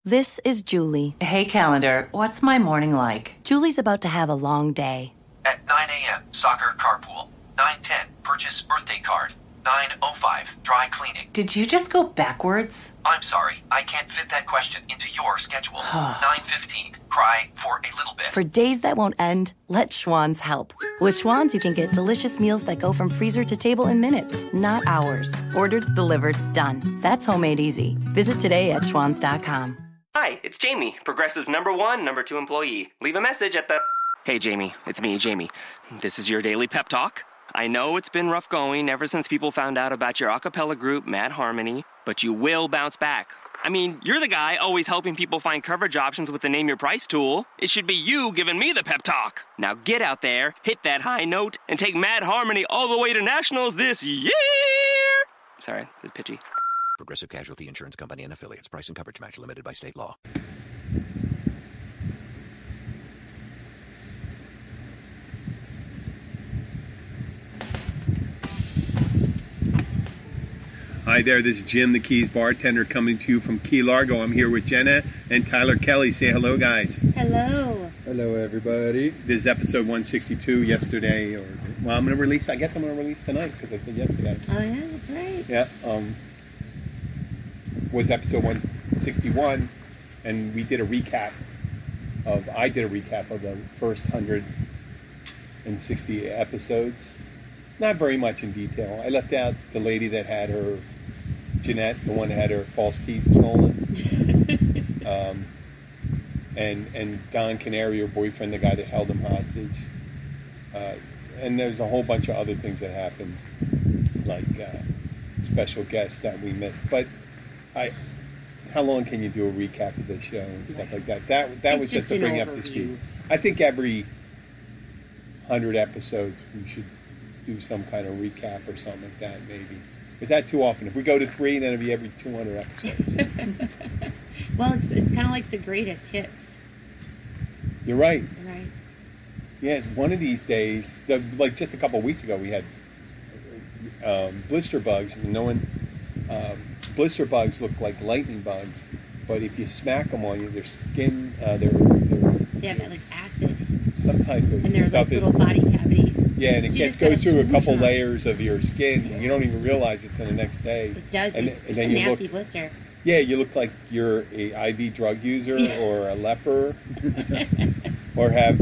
This is Julie. Hey, calendar. What's my morning like? Julie's about to have a long day. At 9 a.m., soccer carpool. 9:10, purchase birthday card. 9:05, dry cleaning. Did you just go backwards? I'm sorry, I can't fit that question into your schedule. 9:15, cry for a little bit. For days that won't end, let Schwann's help. With Schwann's, you can get delicious meals that go from freezer to table in minutes, not hours. Ordered, delivered, done. That's homemade easy. Visit today at schwanns.com. Hi, it's Jamie, Progressive's #1, #2 employee. Leave a message at the... Hey, Jamie, it's me, Jamie. This is your daily pep talk. I know it's been rough going ever since people found out about your a cappella group, Mad Harmony, but you will bounce back. I mean, you're the guy always helping people find coverage options with the Name Your Price tool. It should be you giving me the pep talk. Now get out there, hit that high note, and take Mad Harmony all the way to nationals this year! Sorry, it's pitchy. Progressive Casualty Insurance Company and Affiliates. Price and coverage match limited by state law. Hi there, this is Jim, the Keys bartender, coming to you from Key Largo. I'm here with Jenna and Tyler Kelly. Say hello, guys. Hello. Hello, everybody. This is episode 162 yesterday. Well, I'm going to release tonight because I said yesterday. Oh, yeah, that's right. Yeah. Was episode 161, and I did a recap of the first 160 episodes. Not very much in detail. I left out the lady that had her, Jeanette, the one that had her false teeth stolen. And Don Canary, her boyfriend, the guy that held him hostage. And there's a whole bunch of other things that happened, like special guests that we missed. But how long can you do a recap of this show and stuff like that? That was just to bring up to speed. I think every 100 episodes we should do some kind of recap or something like that, maybe. Is that too often? If we go to 3, then it'll be every 200 episodes. Well, it's kind of like the greatest hits. You're right. Right. Yes, one of these days, like just a couple of weeks ago, we had blister bugs. Blister bugs look like lightning bugs, but if you smack them on you, their skin, they have like acid. Some type of and there's like little body cavity. Yeah, and it goes through a couple layers of your skin, and you don't even realize it till the next day. It does. And then a nasty blister. Yeah, you look like you're a IV drug user or a leper, or have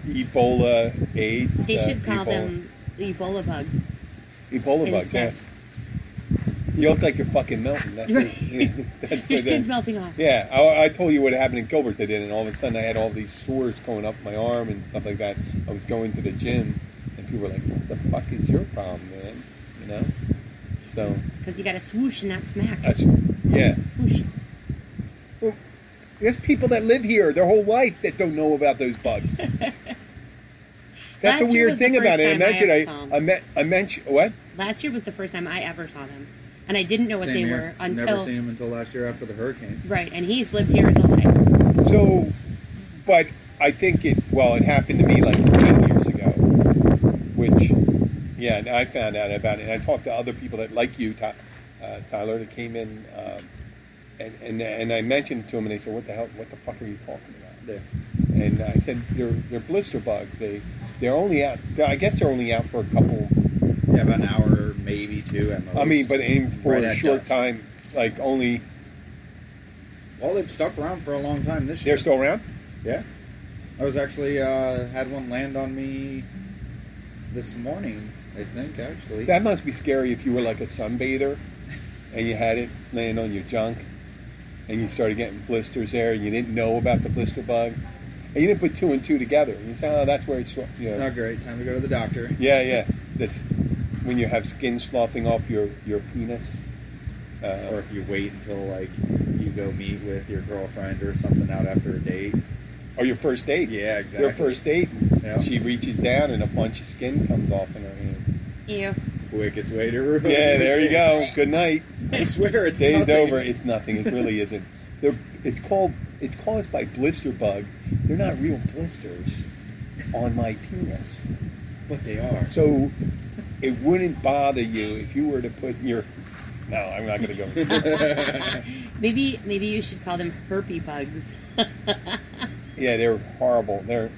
Ebola, AIDS. They should call them Ebola bugs. Ebola bugs, yeah. You look like you're fucking melting. That's right. That's your skin's melting off. Yeah, I told you what happened in Gilbert today, and all of a sudden I had all these sores going up my arm and stuff like that. I was going to the gym, and people were like, "What the fuck is your problem, man?" You know. So. Because you got to swoosh and not smack. Yeah. Swoosh. Well, there's people that live here their whole life that don't know about those bugs. That's a weird thing about it. I mentioned what? Last year was the first time I ever saw them. And I didn't know what they were until... Never seen him until last year after the hurricane. Right, and he's lived here his whole life. So, but I think it happened to me like 10 years ago, which, yeah, and I found out about it. And I talked to other people that, like you, Tyler, that came in, and I mentioned to them, and they said, what the fuck are you talking about? And I said, they're blister bugs. They're only out, I guess they're only out for a couple... Yeah, about an hour, maybe 2 at most. I mean, but for a short time, like only... Well, they've stuck around for a long time this year. They're still around? Yeah. I was actually, had one land on me this morning, I think, actually. That must be scary if you were like a sunbather and you had it land on your junk and you started getting blisters there and you didn't know about the blister bug. And you didn't put 2 and 2 together. And you said, oh, that's where it's... You know. Oh, great. Time to go to the doctor. Yeah. That's... When you have skin sloughing off your penis. Or if you wait until, like, you go meet with your girlfriend or something out after a date. Or your first date. Yeah, exactly. Your first date. Yep. She reaches down and a bunch of skin comes off in her hand. Ew. Quickest way to ruin it. Yeah, there you go. Good night. I swear it's Day's nothing. over. It's nothing. It really isn't. It's caused by blister bug. They're not real blisters on my penis. But they are. So... It wouldn't bother you if you were to put your No, I'm not going to go. Maybe you should call them herpy bugs. Yeah, they're horrible. They're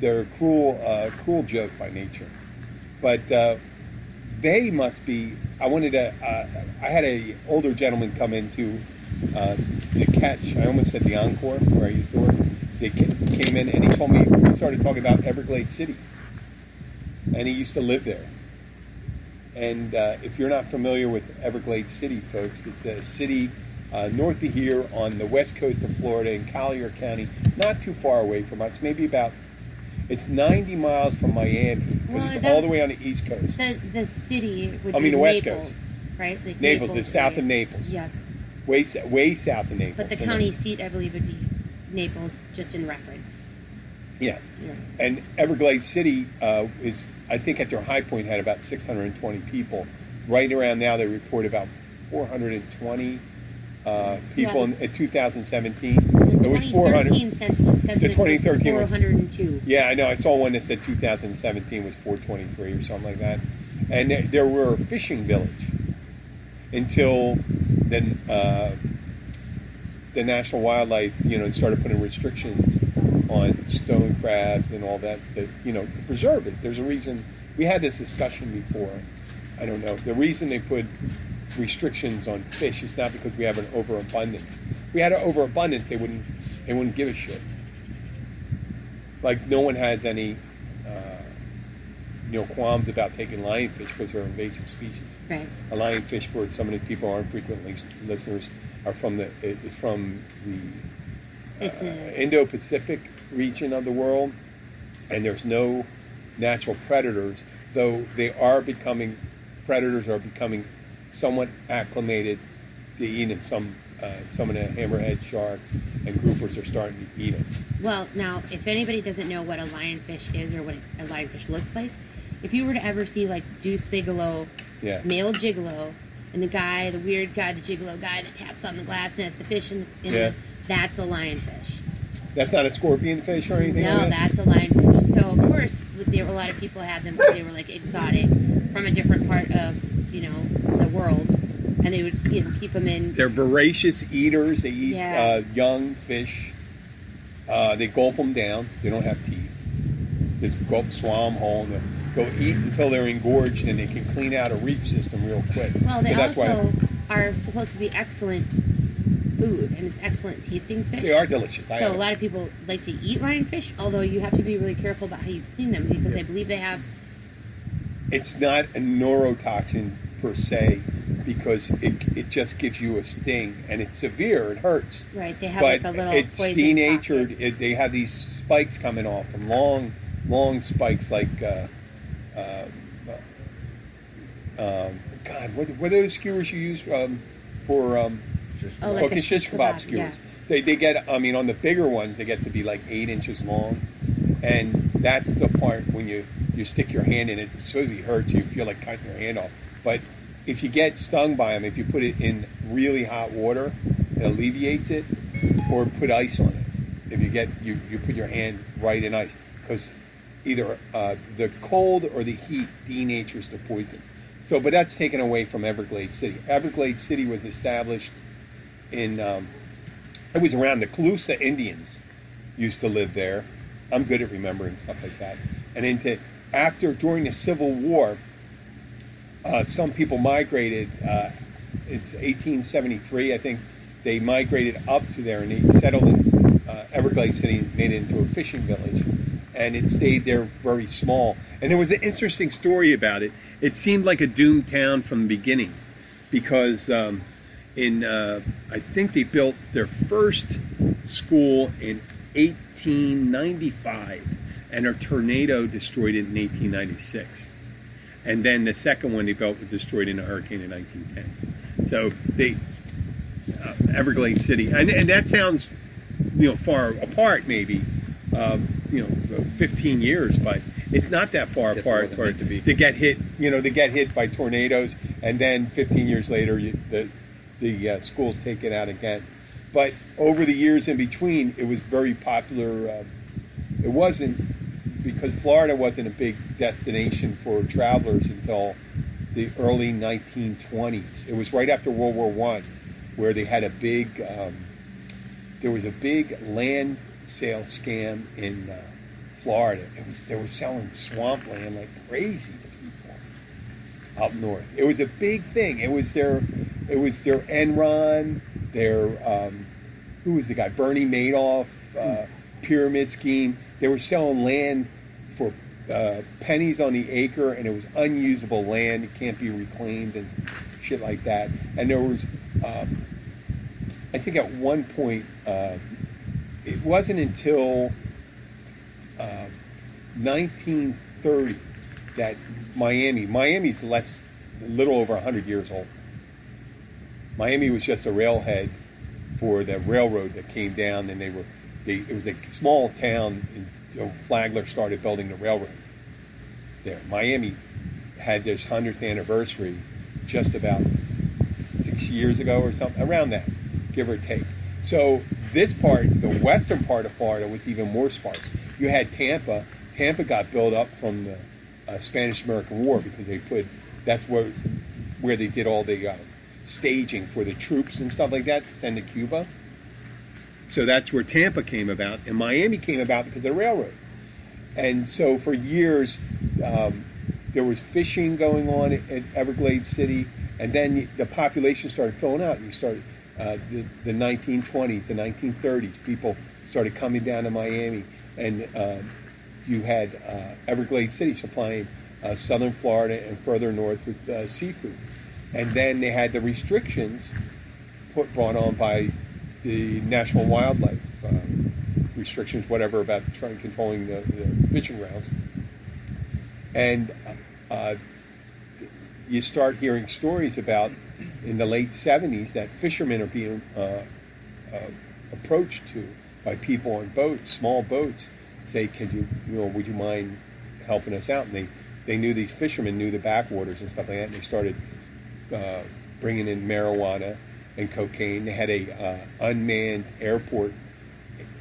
a cruel joke by nature. But they must be. I had a older gentleman come into the catch. I almost said the Encore where I used to work. They came in and he told me, we started talking about Everglades City, and he used to live there. And if you're not familiar with Everglades City, folks, it's a city north of here on the west coast of Florida in Collier County, not too far away from us, it's 90 miles from Miami, because it's all the way on the east coast. The city would be the west Naples, coast. Right? Like Naples, it's south of Naples. Yeah. Way south of Naples. But the county seat, I believe, would be Naples, just in reference. Yeah. And Everglades City is, I think at their high point, had about 620 people. Right around now, they report about 420 people in 2017. It was 400. The 2013 was 402. Yeah, I know. I saw one that said 2017 was 423 or something like that. And there were a fishing village until then. The National Wildlife, started putting restrictions on stone crabs and all that to preserve it. There's a reason. We had this discussion before. I don't know. The reason they put restrictions on fish is not because we have an overabundance. If we had an overabundance, they wouldn't give a shit. Like no one has any qualms about taking lionfish because they're invasive species. Right. A lionfish, for some of the people who aren't frequent listeners, it's from the Indo-Pacific region of the world, and there's no natural predators, though predators are becoming somewhat acclimated to eat them. Some of the hammerhead sharks and groupers are starting to eat them. Well, now, if anybody doesn't know what a lionfish is or what a lionfish looks like, if you were to ever see like Deuce Bigalow, male gigolo, and the weird guy, the gigolo guy that taps on the glass and has the fish that's a lionfish. That's not a scorpion fish or anything? No, like that's a lionfish. So, of course, a lot of people had them because they were like exotic from a different part of, the world. And they would keep them in. They're voracious eaters. They eat young fish. They gulp them down. They don't have teeth. Just swallow them whole. And they'll eat until they're engorged, and they can clean out a reef system real quick. Well, they are supposed to be excellent food, and it's excellent tasting fish. They are delicious. So a lot of people like to eat lionfish, although you have to be really careful about how you clean them, because I believe they have... It's not a neurotoxin per se, because it just gives you a sting, and it's severe. It hurts. Right. They have like a little it's poison denatured. They have these spikes coming off them, long spikes like... God, what are those skewers you use for... like shish kebab skewers. Yeah. They get, on the bigger ones, they get to be like 8 inches long. And that's the part when you stick your hand in it, it supposedly hurts. You feel like cutting your hand off. But if you get stung by them, if you put it in really hot water, it alleviates it, or put ice on it. If you put your hand right in ice. Because either the cold or the heat denatures the poison. So, but that's taken away from Everglades City. Everglades City was established in, it was around the Calusa Indians used to live there. I'm good at remembering stuff like that. And during the Civil War, some people migrated, it's 1873, I think, they migrated up to there and they settled in Everglades City and made it into a fishing village. And it stayed there very small. And there was an interesting story about it. It seemed like a doomed town from the beginning because I think they built their first school in 1895 and a tornado destroyed it in 1896. And then the second one they built was destroyed in a hurricane in 1910. So Everglades City, and that sounds, far apart maybe, 15 years, but it's not that far apart for it to get hit. They get hit by tornadoes, and then 15 years later, the school's taken out again. But over the years in between, it was very popular. It wasn't because Florida wasn't a big destination for travelers until the early 1920s. It was right after World War I, where they had a big, there was a big land sale scam in Florida. They were selling swampland like crazy to people up north. It was a big thing. It was their Enron, their who was the guy? Bernie Madoff pyramid scheme. They were selling land for pennies on the acre, and it was unusable land. It can't be reclaimed and shit like that. And there was, I think at one point, it wasn't until 1930 that Miami's a little over 100 years old. Miami was just a railhead for the railroad that came down, and it was a small town until Flagler started building the railroad there. Miami had this 100th anniversary just about 6 years ago or something, around that, give or take. So this part, the western part of Florida, was even more sparse. You had Tampa. Tampa got built up from the Spanish-American War because that's where they did all the staging for the troops and stuff like that to send to Cuba. So that's where Tampa came about, and Miami came about because of the railroad. And so for years, there was fishing going on at Everglades City, and then the population started filling out, and you started the 1920s, the 1930s, people started coming down to Miami, and you had Everglades City supplying southern Florida and further north with seafood. And then they had the restrictions brought on by the National Wildlife restrictions, whatever, about controlling the fishing grounds. And you start hearing stories about, in the late 70s, that fishermen are being approached to by people on boats, small boats, say, would you mind helping us out? And they knew, these fishermen knew the backwaters and stuff like that, and they started bringing in marijuana and cocaine. They had a unmanned airport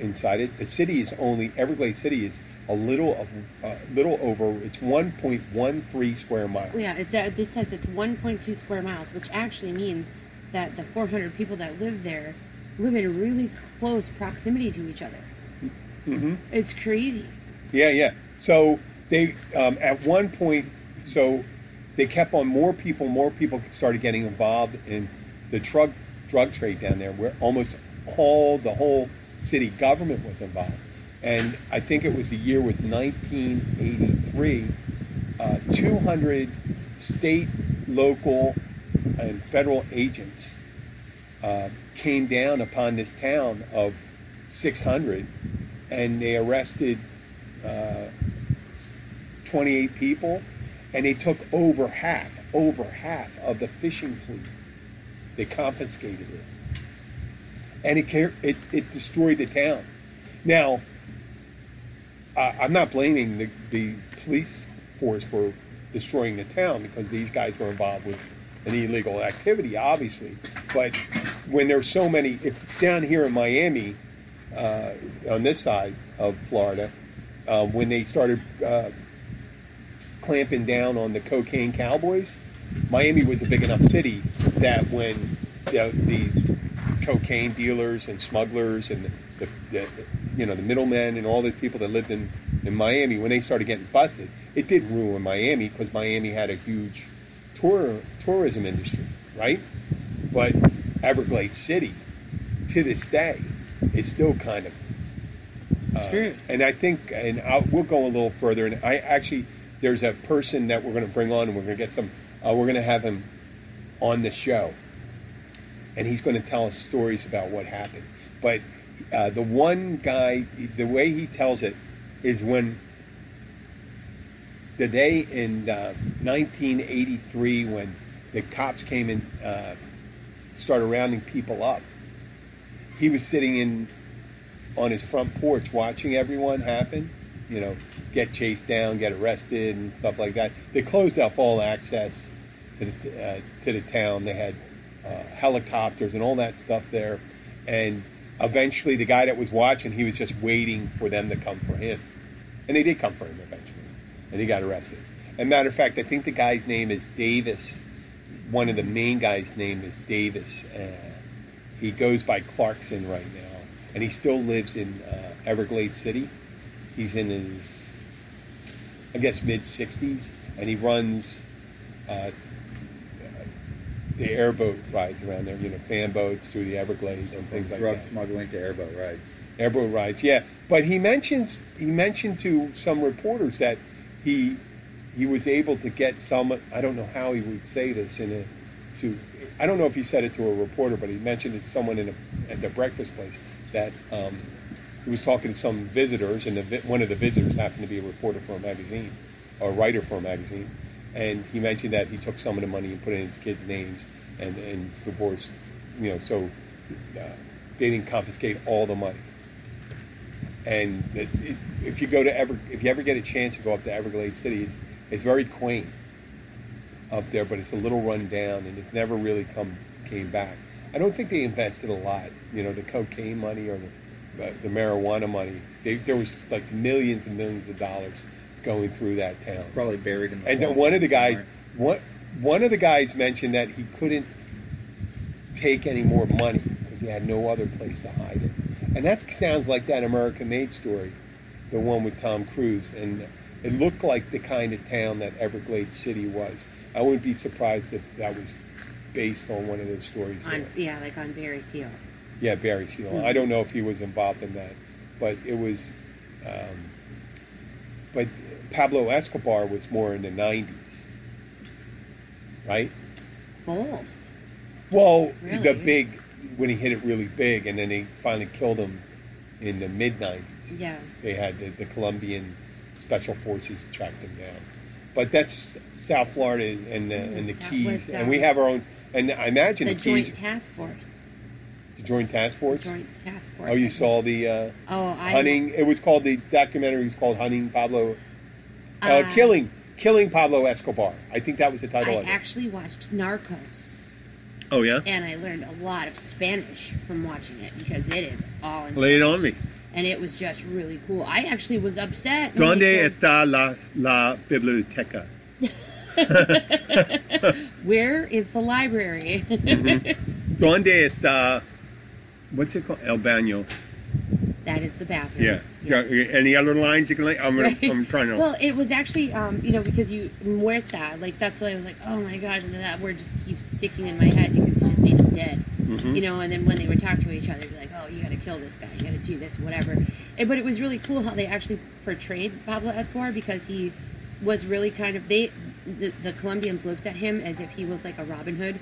inside it. The city is Everglades City is a little over, it's 1.13 square miles. Yeah, this says it's 1.2 square miles, which actually means that the 400 people that live there live in really close proximity to each other. Mm-hmm. It's crazy. Yeah. So they, at one point, they kept on more people started getting involved in the drug trade down there, where almost the whole city government was involved. And I think the year was 1983, 200 state, local, and federal agents came down upon this town of 600, and they arrested 28 people, and they took over half of the fishing fleet. They confiscated it, and it destroyed the town. Now, I'm not blaming the police force for destroying the town, because these guys were involved with an illegal activity, obviously. But when there's so many, if down here in Miami, on this side of Florida, when they started clamping down on the cocaine cowboys, Miami was a big enough city that when these cocaine dealers and smugglers and the middlemen and all the people that lived in Miami, when they started getting busted, it did ruin Miami, because Miami had a huge tourism industry, right? But Everglades City, to this day, is still kind of screwed. And I think, we'll go a little further. And there's a person that we're going to bring on, and we're going to get we're going to have him on the show, and he's going to tell us stories about what happened. But the one guy, the way he tells it is when the day in 1983 when the cops came and started rounding people up, he was sitting on his front porch watching everyone happen, get chased down, get arrested, and stuff like that. They closed off all access to the town. They had helicopters and all that stuff there. And eventually the guy that was watching, he was just waiting for them to come for him. And they did come for him eventually. And he got arrested. And matter of fact, I think the guy's name is Davis. One of the main guys' name is Davis. He goes by Clarkson right now, and he still lives in Everglades City. He's in his, I guess, mid-60s, and he runs the airboat rides around there, fan boats through the Everglades and things like that. Drug smuggling to airboat rides. Airboat rides, yeah. But he mentioned to some reporters that he was able to get some. I don't know how he would say this I don't know if he said it to a reporter, but he mentioned it to someone at the breakfast place that he was talking to some visitors, and one of the visitors happened to be a reporter for a magazine, or a writer for a magazine, and he mentioned that he took some of the money and put it in his kids' names, and it's divorced, so they didn't confiscate all the money. And if you ever get a chance to go up to Everglades City, it's very quaint up there, but it's a little run down, and it's never really came back. I don't think they invested a lot, the cocaine money or the marijuana money. There was like millions and millions of dollars going through that town. Probably buried in the And then one of the guys mentioned that he couldn't take any more money because he had no other place to hide it. And that sounds like that American Made story, the one with Tom Cruise. And it looked like the kind of town that Everglades City was. I wouldn't be surprised if that was based on one of those stories. Like on Barry Seal. Yeah, Barry Seal. Mm-hmm. I don't know if he was involved in that, but it was. But Pablo Escobar was more in the 90s, right? Both. Well, really? When he hit it really big, and then they finally killed him in the mid-90s. Yeah. They had the Colombian Special Forces tracked him down. But that's South Florida and the Keys, and we have our own. And I imagine the Keys. Joint Task Force. The Joint Task Force. The Joint Task Force. Oh, you saw the hunting. It was called the documentary. Was called Hunting Pablo, killing Pablo Escobar. I think that was the title of it. I actually watched Narcos. Oh yeah. And I learned a lot of Spanish from watching it because it is all in Lay it Spanish. on me. And it was just really cool. I actually was upset. ¿Dónde está la biblioteca? Where is the library? Mm-hmm. ¿Dónde está? What's it called? El baño. That is the bathroom. Yeah. Yes. Any other lines you can like? I'm trying to. Well, it was actually, because muerta, like that's why I was like, oh my gosh, and then that word just keeps sticking in my head because you just mean it's dead. Mm-hmm. And then when they would talk to each other, they'd be like, oh, you got to kill this guy, you got to do this, whatever. But it was really cool how they actually portrayed Pablo Escobar because he was really kind of, the Colombians looked at him as if he was like a Robin Hood,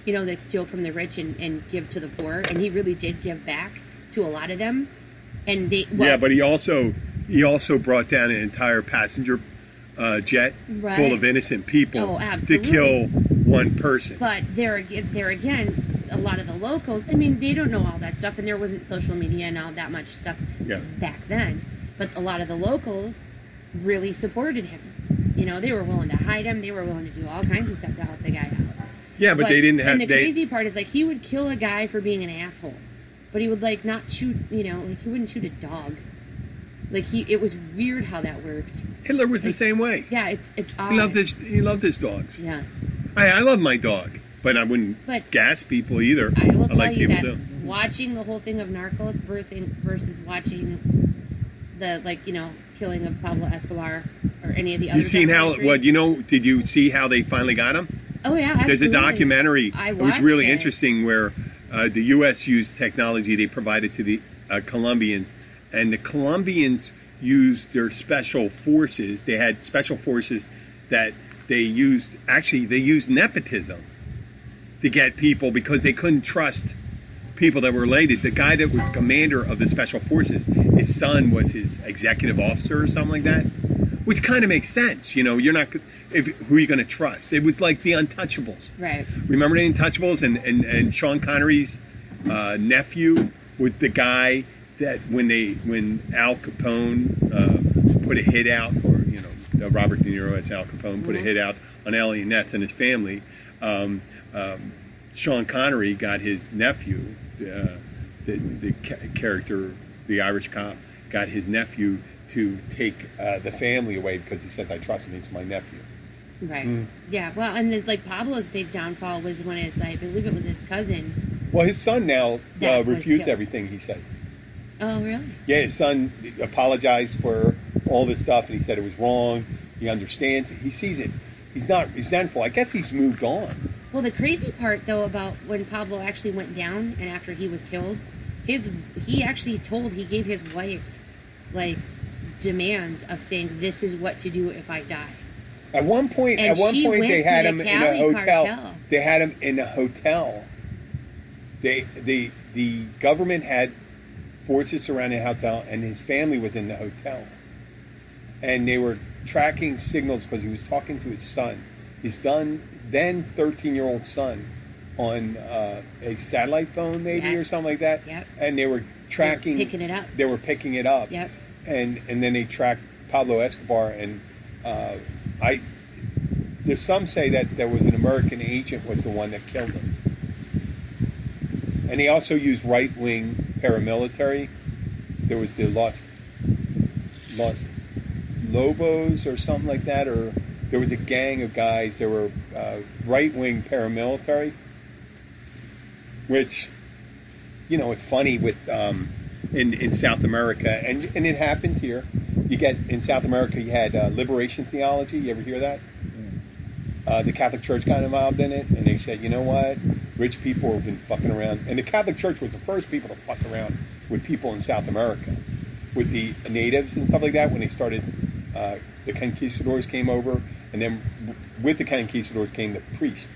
that steal from the rich and give to the poor, and he really did give back to a lot of them. And but he also brought down an entire passenger jet full of innocent people to kill one person. But there again, a lot of the locals, they don't know all that stuff, and there wasn't social media and all that much stuff back then. But a lot of the locals really supported him. They were willing to hide him. They were willing to do all kinds of stuff to help the guy out. Yeah, but they didn't have. And the crazy part is, he would kill a guy for being an asshole. But he would not shoot, he wouldn't shoot a dog. It was weird how that worked. Hitler was the same way. Yeah, it's odd. He loved his dogs. Yeah. I love my dog, but I wouldn't gas people either. I will tell you that do. Watching the whole thing of Narcos versus watching the killing of Pablo Escobar or any of the other. You seen how? Did you see how they finally got him? Oh yeah, absolutely. There's a documentary. It was really interesting where. The U.S. used technology they provided to the Colombians, and the Colombians used their special forces. They had special forces that they used. Actually, they used nepotism to get people because they couldn't trust people that were related. The guy that was commander of the special forces, his son was his executive officer or something like that, which kind of makes sense. You're not. Who are you going to trust? It was like the Untouchables. Right. Remember the Untouchables? And Sean Connery's nephew was the guy that when Al Capone put a hit out, or Robert De Niro as Al Capone put a hit out on Elliot Ness and his family, Sean Connery got his nephew, the character, the Irish cop, got his nephew to take the family away because he says, I trust him, he's my nephew. Right. Yeah. Well, and then, like Pablo's big downfall was when I believe it was his cousin. Well, his son now That was refutes killed. everything he says. Oh, really? Yeah, his son apologized for all this stuff, and he said it was wrong. He understands it. He sees it. He's not resentful. I guess he's moved on. Well, the crazy part, though, about when Pablo actually went down and after he was killed, he actually gave his wife, like, demands of saying, this is what to do if I die. At one point, And she went they to had the him in a Cali hotel. cartel. They had him in a hotel. The government had forces surrounding the hotel, and his family was in the hotel. And they were tracking signals because he was talking to his son, his then 13-year-old son, on a satellite phone, maybe, or something like that. Yep. And they were tracking. They were picking it up. They were picking it up. Yep. And then they tracked Pablo Escobar, and there's some say that there was an American agent was the one that killed him. And he also used right-wing paramilitary. There was the Los Lobos or something like that, or there was a gang of guys that were right-wing paramilitary, which, it's funny with in South America, and it happens here. You get, in South America, you had liberation theology. You ever hear that? The Catholic Church got involved in it, and they said, you know what? Rich people have been fucking around. And the Catholic Church was the first people to fuck around with people in South America, with the natives and stuff like that, when they started, the conquistadors came over, and then with the conquistadors came the priests.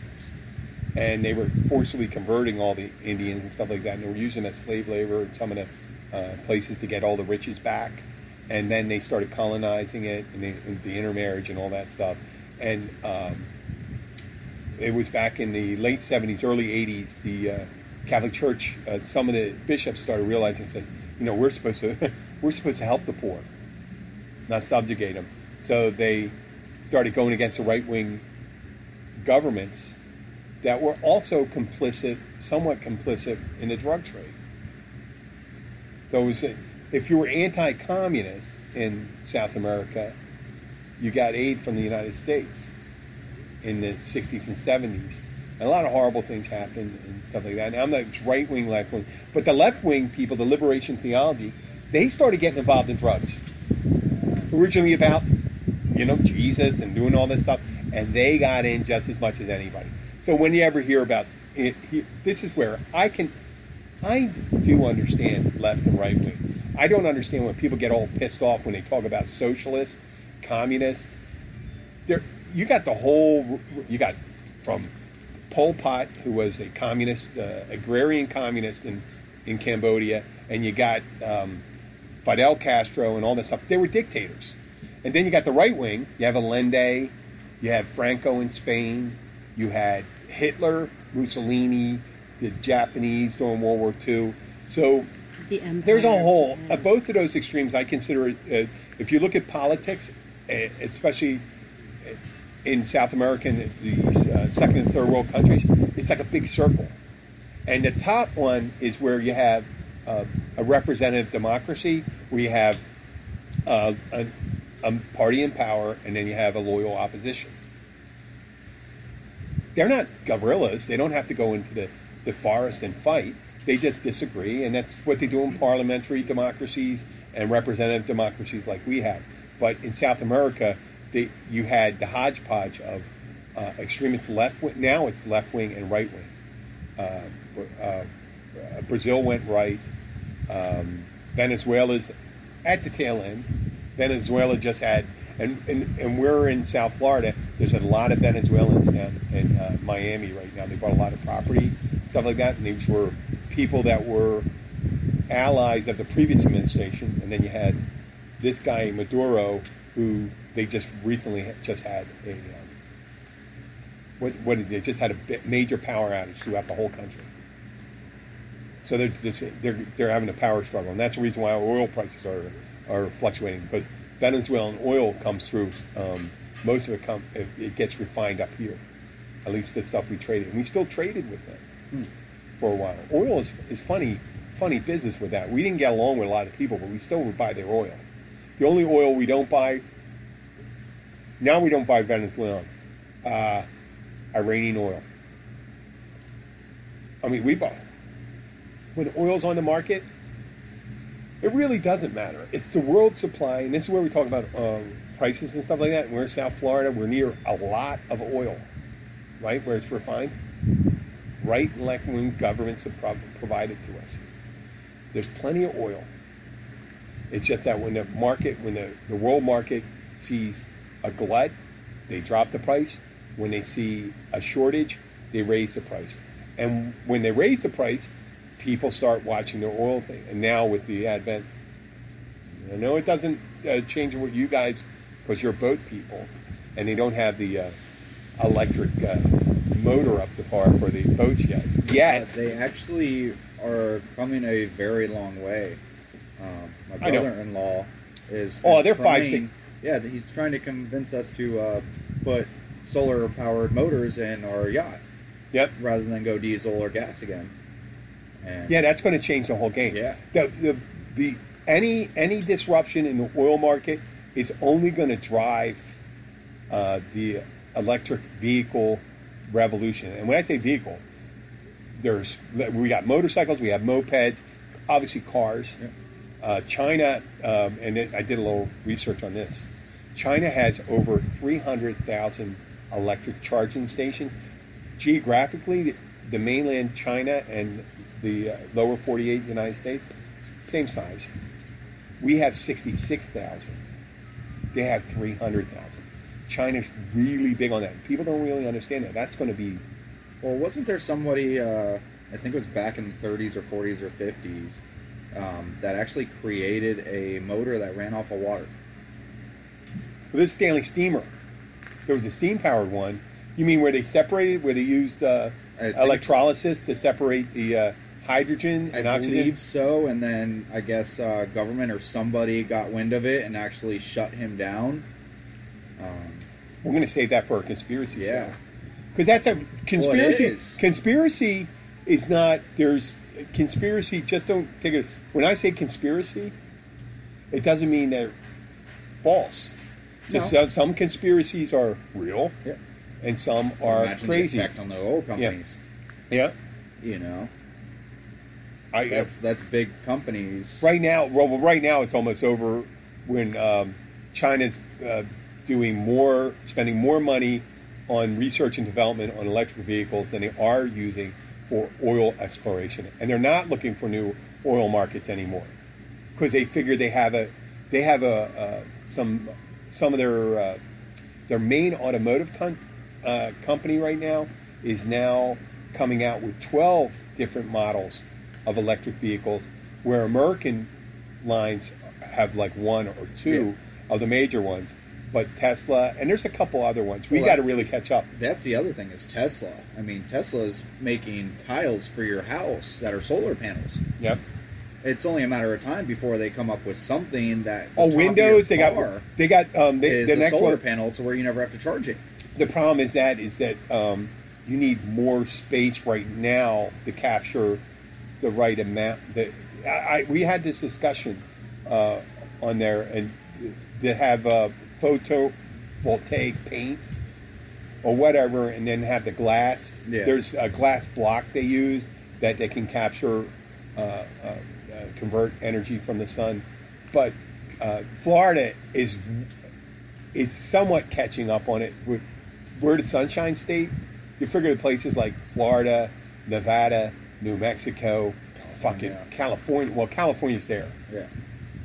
And they were forcibly converting all the Indians and stuff like that, and they were using that slave labor in some of the places to get all the riches back. And then they started colonizing it, and the intermarriage and all that stuff. And it was back in the late 70s, early 80s, the Catholic Church, some of the bishops started realizing, says, we're supposed to help the poor, not subjugate them. So they started going against the right-wing governments that were also somewhat complicit in the drug trade. So it was, if you were anti-communist in South America, you got aid from the United States in the 60s and 70s. And a lot of horrible things happened and stuff like that. Now, I'm not right-wing, left-wing. But the left-wing people, the liberation theology, they started getting involved in drugs. Originally about, Jesus and doing all this stuff. And they got in just as much as anybody. So when you ever hear about it, this is where I do understand left and right-wing. I don't understand when people get all pissed off when they talk about socialist, communist. You got from Pol Pot, who was a communist, agrarian communist in Cambodia, and you got Fidel Castro and all that stuff. They were dictators. And then you got the right wing. You have Allende, you have Franco in Spain, you had Hitler, Mussolini, the Japanese during World War II. So there's a whole, both of those extremes I consider, if you look at politics, especially in South America and these second and third world countries, it's like a big circle. And the top one is where you have a representative democracy, where you have a party in power, and then you have a loyal opposition. They're not guerrillas. They don't have to go into the forest and fight. They just disagree, and that's what they do in parliamentary democracies and representative democracies like we have. But in South America, you had the hodgepodge of extremist left wing. Now it's left wing and right wing. Brazil went right. Venezuela's at the tail end. Venezuela just had, and we're in South Florida. There's a lot of Venezuelans down in Miami right now. They bought a lot of property, stuff like that, and these were people that were allies of the previous administration. And then you had this guy Maduro, who they just recently had a they just had a major power outage throughout the whole country. So they're having a power struggle, and that's the reason why oil prices are fluctuating, because Venezuelan oil comes through. Most of it gets refined up here, at least the stuff we traded, and we still traded with them for a while. Oil is funny business with that. We didn't get along with a lot of people, but we still would buy their oil. The only oil we don't buy now, we don't buy Venezuelan. Iranian oil. I mean, we buy. When oil's on the market, it really doesn't matter. It's the world supply, and this is where we talk about prices and stuff like that. And we're in South Florida. We're near a lot of oil, right, where it's refined. Right and left-wing governments have provided to us. There's plenty of oil. It's just that when the market, when the world market sees a glut, they drop the price. When they see a shortage, they raise the price. And when they raise the price, people start watching their oil thing. And now with the advent, I know it doesn't change what you guys, because you're boat people, and they don't have the electric motor up the bar for the boats yet. They actually are coming a very long way. My brother-in-law is... Oh, they're 5, 6... Yeah, he's trying to convince us to put solar-powered motors in our yacht. Yep. Rather than go diesel or gas again. And yeah, that's going to change the whole game. Yeah. Any disruption in the oil market is only going to drive the electric vehicle revolution. And when I say vehicle, we got motorcycles, we have mopeds, obviously cars. Yeah. China, and I did a little research on this. China has over 300,000 electric charging stations. Geographically, the mainland China and the lower 48 United States, same size. We have 66,000. They have 300,000. China's really big on that. People don't really understand that. That's going to be... Well, wasn't there somebody, I think it was back in the 30s or 40s or 50s, that actually created a motor that ran off of water? Well, this Stanley steamer. There was a steam-powered one. You mean where they separated, where they used electrolysis to separate the hydrogen and oxygen? I believe so, and then I guess government or somebody got wind of it and actually shut him down. We're going to save that for a conspiracy. Yeah. Because that's a conspiracy. Well, it is. Conspiracy is not, there's, conspiracy, just don't take it. When I say conspiracy, it doesn't mean they're false. Just No. some conspiracies are real. Yeah. And some are Imagine crazy. the effect on the oil companies. Yeah. You know, that's big companies. Right now, right now it's almost over when China's spending more money on research and development on electric vehicles than they are using for oil exploration, and they're not looking for new oil markets anymore because they figure they have some of their main automotive company right now is now coming out with 12 different models of electric vehicles, where American lines have like one or two of the major ones. But Tesla, and there's a couple other ones. We got to really catch up. That's the other thing is Tesla. I mean, Tesla is making tiles for your house that are solar panels. Yep. It's only a matter of time before they come up with something that windows. They got the next solar one, panel to where you never have to charge it. The problem is that you need more space right now to capture the right amount. We had this discussion on there, and to have photovoltaic paint or whatever, and then have the glass. Yeah. There's a glass block they use that they can capture, convert energy from the sun. But Florida is somewhat catching up on it. We're the Sunshine State. You figure places like Florida, Nevada, New Mexico, California. Well, California's there. Yeah.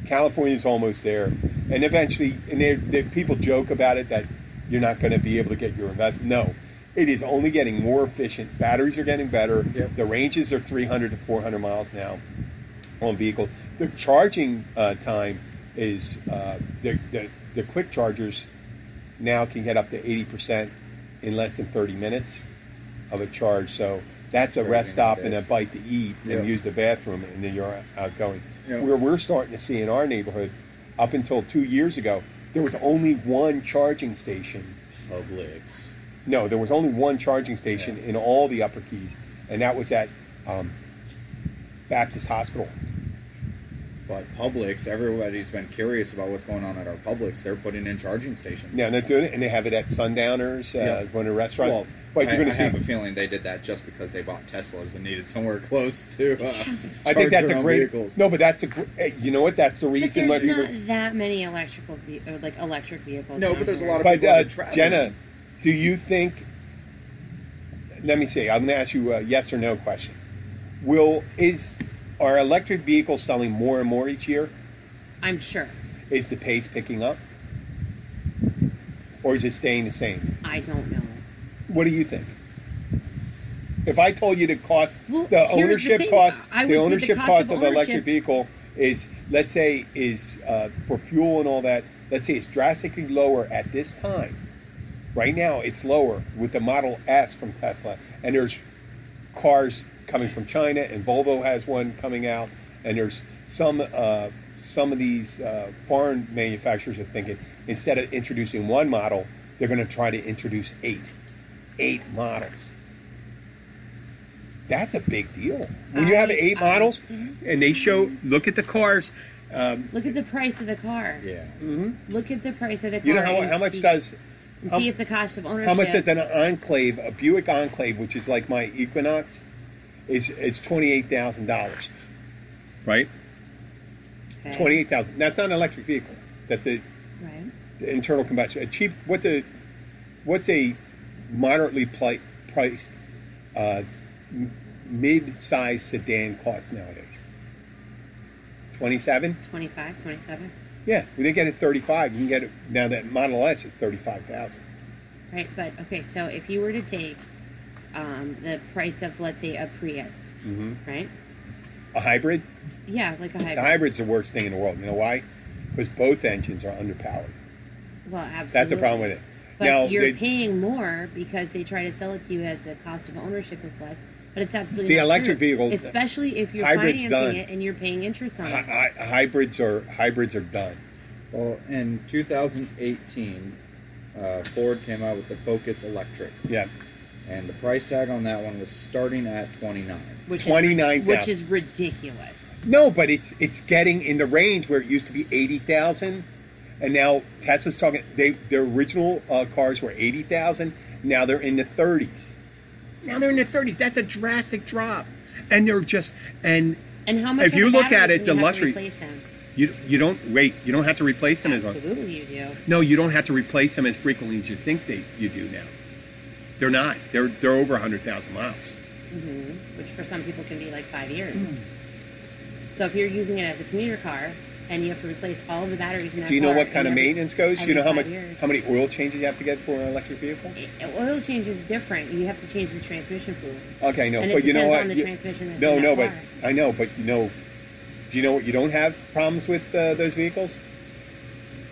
California's almost there. And eventually, and people joke about it that you're not going to be able to get your investment. No. It is only getting more efficient. Batteries are getting better. Yep. The ranges are 300 to 400 miles now on vehicles. The charging time is, the quick chargers now can get up to 80% in less than 30 minutes of a charge. So that's a rest stop and a bite to eat and use the bathroom, and then you're outgoing. Yep. Where we're starting to see in our neighborhood, up until 2 years ago, there was only one charging station. Publix. No, there was only one charging station in all the Upper Keys, and that was at Baptist Hospital. But Publix, everybody's been curious about what's going on at our Publix. They're putting in charging stations. Yeah, and they're doing it, and they have it at Sundowners, when a restaurant. Well, but you're going to I see. have a feeling they did that just because they bought Teslas and needed somewhere close to. I think that's a great. Vehicles. No, but that's a. You know what? That's the reason. But there's not that many electric vehicles. No, but there's a lot of But people that travel. Jenna, do you think? Let me see. I'm going to ask you a yes or no question. Are electric vehicles selling more and more each year? I'm sure. Is the pace picking up? Or is it staying the same? I don't know. What do you think? If I told you the cost, Well, the here's the ownership thing. cost, I would the think ownership the cost cost of of an electric ownership- vehicle is, let's say, for fuel and all that, let's say it's drastically lower at this time. Right now, it's lower with the Model S from Tesla, and there's cars coming from China, and Volvo has one coming out, and there's some of these foreign manufacturers are thinking instead of introducing one model, they're going to try to introduce eight models. That's a big deal. When you have 8 models, and they look at the cars. Look at the price of the car. Yeah. Mm-hmm. Look at the price of the car. You know how much does... see if the cost of ownership... How much does an Enclave, a Buick Enclave, which is like my Equinox, it's $28,000, right? Okay. $28,000. That's not an electric vehicle. That's a Right. internal combustion. A cheap. What's a moderately priced mid-size sedan cost nowadays? 27. 25, 27. Yeah, well, they get it 35. You can get it now. That Model S is 35,000. Right, but okay. So if you were to take the price of, let's say, a Prius, right? A hybrid. Yeah, like a hybrid. The hybrid's the worst thing in the world. You know why? Because both engines are underpowered. Well, absolutely. That's the problem with it. But now, you're paying more because they try to sell it to you as the cost of ownership is less. But it's absolutely the not electric true. vehicle, especially if you're hybrid's financing done. it and you're paying interest on it. Hybrids are done. Well, in 2018, Ford came out with the Focus Electric. Yeah. And the price tag on that one was starting at $29,000. Which is ridiculous. No, but it's getting in the range where it used to be $80,000, and now Tesla's talking. Their original cars were $80,000. Now they're in the 30s. That's a drastic drop, and they're just and how much? If you look at it, the luxury. You don't have to replace them. Absolutely, you do. No, you don't have to replace them as frequently as you think you do now. They're not. They're over 100,000 miles. Mm-hmm. Which for some people can be like 5 years. So if you're using it as a commuter car and you have to replace all of the batteries in that car... Do you know what kind of maintenance goes? You know how years. many oil changes you have to get for an electric vehicle? Oil change is different. You have to change the transmission fluid. Okay, no, and but you know what? On the transmission that's in that but car. I know, but do you know what you don't have problems with those vehicles?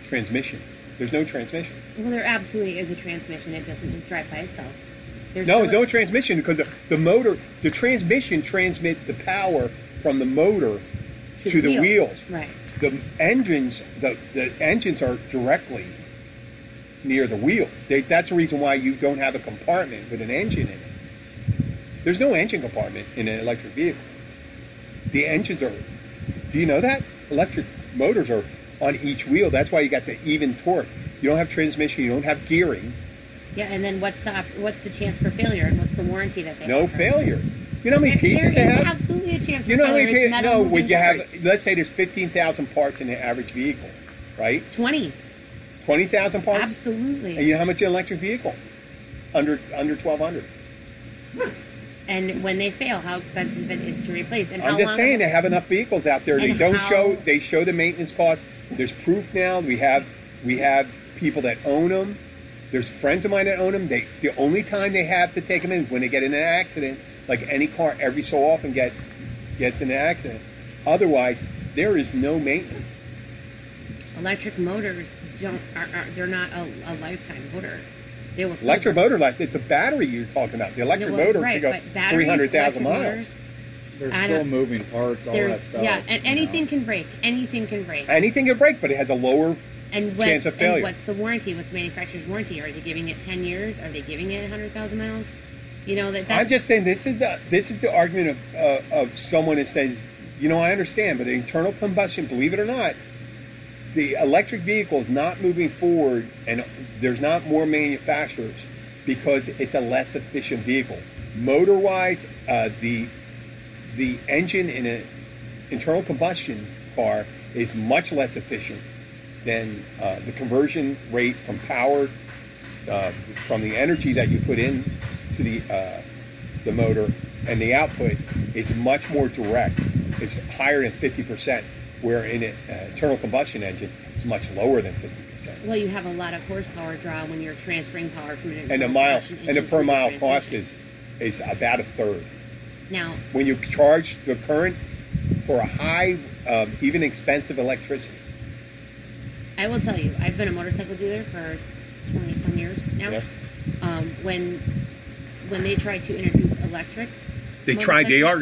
Transmissions. There's no transmission. Well, there absolutely is a transmission. It doesn't just drive by itself. There's no transmission because the transmission transmits the power from the motor to the wheels. Right. The engines are directly near the wheels. That's the reason why you don't have a compartment with an engine in it. There's no engine compartment in an electric vehicle. The engines are. Do you know that? Electric motors are on each wheel. That's why you got the even torque. You don't have transmission. You don't have gearing. Yeah, and then what's the chance for failure, and what's the warranty that they No offer? Failure. You know how many pieces they have? There's absolutely a chance for You know how many failure. pieces? No, when you have, let's say there's 15,000 parts in the average vehicle, right? 20,000 parts? Absolutely. And you know how much an electric vehicle? Under 1,200. And when they fail, how expensive it is to replace. And I'm just saying they have enough vehicles out there. They they show the maintenance costs. There's proof now. We have people that own them. There's friends of mine that own them. The only time they have to take them in is when they get in an accident. Like any car, every so often gets in an accident. Otherwise, there is no maintenance. Electric motors they're not a lifetime motor. They will electric motor life. It's the battery you're talking about. The electric motor can go 300,000 miles. There's still moving parts, all that stuff. Yeah, and anything can break. Anything can break. Anything can break, but it has a lower chance of failure. And what's the warranty? What's the manufacturer's warranty? Are they giving it 10 years? Are they giving it 100,000 miles? You know that's. I'm just saying this is the argument of someone that says I understand, but internal combustion, believe it or not, the electric vehicle is not moving forward, and there's not more manufacturers because it's a less efficient vehicle. Motor-wise, the engine in an internal combustion car is much less efficient than the conversion rate from power, from the energy that you put in to the motor, and the output is much more direct. It's higher than 50%, where in an internal combustion engine, it's much lower than 50%. Well, you have a lot of horsepower draw when you're transferring power from an and the per mile cost is about a third. Now, when you charge the current for a high, even expensive electricity. I will tell you, I've been a motorcycle dealer for 20-some years now. Yeah. When they try to introduce electric, they are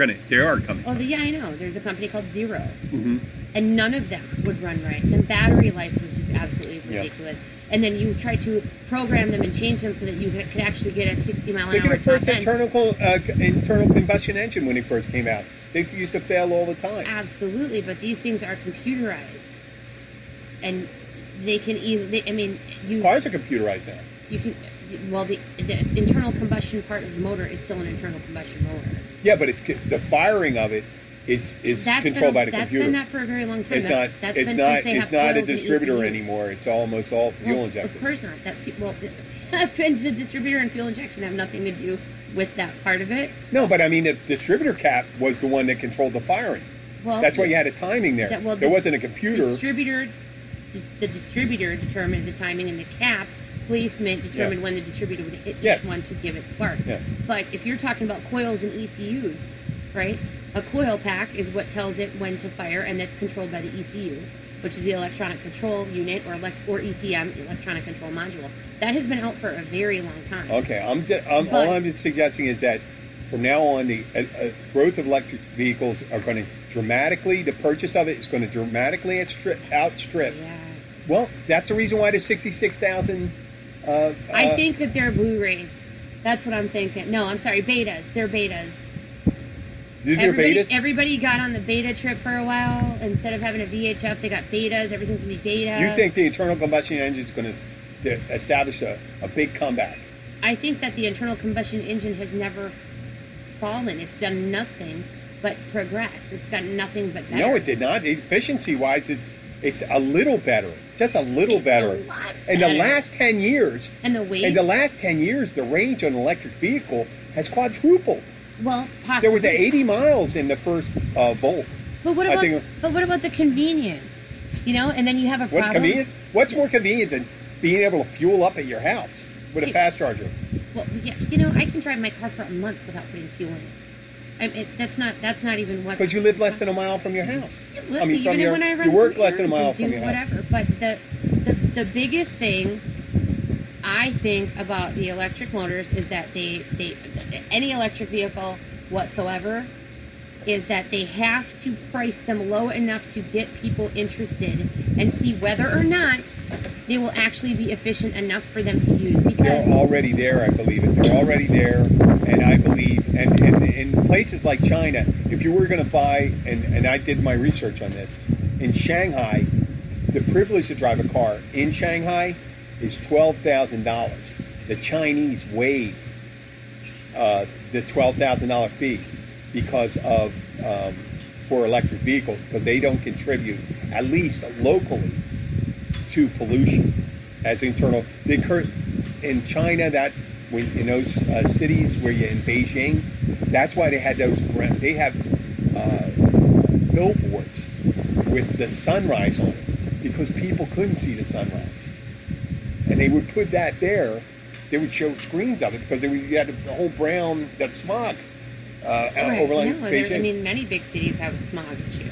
coming. Oh, yeah, I know. There's a company called Zero, mm-hmm. and none of them would run right. The battery life was just absolutely ridiculous. Yeah. And then you try to program them and change them so that you could actually get a 60 mile an hour. Look at the first internal combustion engine when it first came out. They used to fail all the time. Absolutely, but these things are computerized, and they can easily. Cars are computerized now. You can. Well, the internal combustion part of the motor is still an internal combustion motor. Yeah, but it's the firing of it is controlled by the computer. That's been that for a very long time. It's not a distributor anymore. It's almost all fuel injection. Of course not. The distributor and fuel injection have nothing to do with that part of it. No, but I mean, the distributor cap was the one that controlled the firing. Well, that's why you had a timing there. There wasn't a computer. The distributor determined the timing, and the cap placement determined when the distributor would hit each one to give it spark. Yeah. But if you're talking about coils and ECUs, right? A coil pack is what tells it when to fire, and that's controlled by the ECU, which is the electronic control unit, or ECM, electronic control module. That has been out for a very long time. Okay, all I'm suggesting is that from now on, the growth of electric vehicles are going to dramatically, the purchase of it is going to dramatically outstrip. Yeah. Well, that's the reason why there's 66,000. I think that they're Blu-rays. That's what I'm thinking. No, I'm sorry, betas. They're betas. Betas? Everybody got on the beta trip for a while. Instead of having a VHF, they got betas. Everything's going to be beta. You think the internal combustion engine is going to establish a big comeback? I think that the internal combustion engine has never fallen. It's done nothing but progress. It's got nothing but better. No, it did not. Efficiency-wise, it's a little better. Just a little better. In the last 10 years, the range on an electric vehicle has quadrupled. Well, possibly. There was 80 miles in the first Volt. But what about the convenience? And then you have a problem. What's more convenient than being able to fuel up at your house with a fast charger? Well, yeah, I can drive my car for a month without putting fuel in it. That's not even what. Because you live less than a mile from your house. You work less than a mile from your house. But the biggest thing I think about the electric motors is that any electric vehicle whatsoever is that they have to price them low enough to get people interested and see whether or not they will actually be efficient enough for them to use. Because they're already there, I believe it. They're already there, and I believe, and in places like China, if you were going to buy, and I did my research on this, in Shanghai, the privilege to drive a car in Shanghai is $12,000. The Chinese waive the $12,000 fee because of for electric vehicles, because they don't contribute, at least locally, to pollution as internal. In China, that when in those cities where you're in Beijing, that's why they had those. They have billboards with the sunrise on it because people couldn't see the sunrise, and they would put that there. They would show screens of it because you had the whole brown, that smog overlaying Beijing. Many big cities have a smog issue.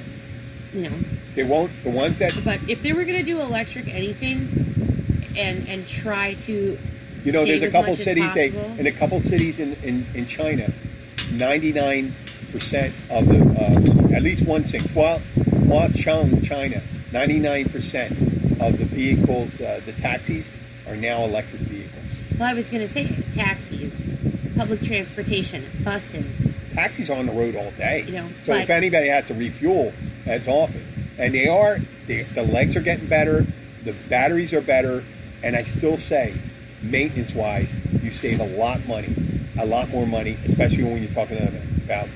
They won't. The ones that. But if they were going to do electric anything, and try to. There's a couple cities. In a couple cities in China, 99% of the at least one thing. Huacheng, China, 99% of the vehicles, the taxis, are now electric vehicles. Well, I was going to say taxis, public transportation, buses. taxis are on the road all day. You know, so but- if anybody has to refuel, that's often. And the legs are getting better, the batteries are better, and I still say, maintenance-wise, you save a lot more money, especially when you're talking about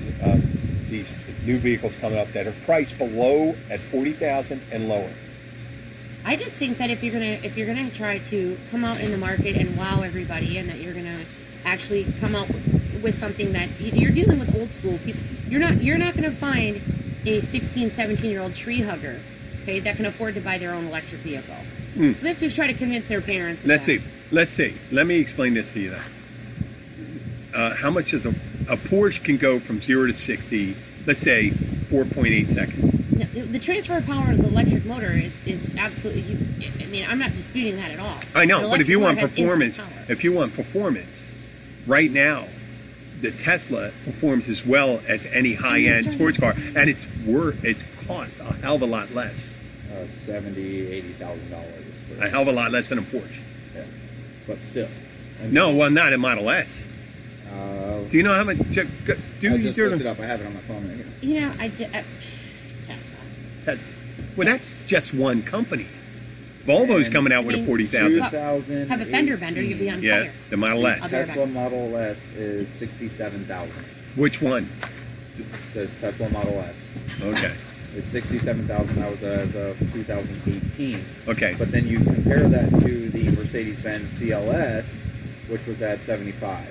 these new vehicles coming up that are priced below at $40,000 and lower. I just think that if you're gonna try to come out in the market and wow everybody, and that you're gonna actually come out with something that you're dealing with old school people, you're not gonna find a 16, 17-year-old tree hugger, okay, that can afford to buy their own electric vehicle. So they have to try to convince their parents. Let's see. Let me explain this to you then. How much is a Porsche can go from 0 to 60? Let's say 4.8 seconds. The transfer of power of the electric motor is absolutely. I mean, I'm not disputing that at all. I know, but if you want performance, performance, right now, the Tesla performs as well as any high-end sports car, and it's cost a hell of a lot less. $70,000-$80,000. A hell of a lot less than a Porsche. Yeah, but still. No, well, not a Model S. Do you know how much? I just looked it up. I have it on my phone right here. You know, Tesla. Well, that's just one company. Volvo's coming out with a 40,000. Have a fender bender, you'd be on Yeah, fire. the Model S. Tesla Model S is $67,000. Which one? It says Tesla Model S. Okay. It's $67,000. That was as of 2018. Okay. But then you compare that to the Mercedes-Benz CLS, which was at $75,000.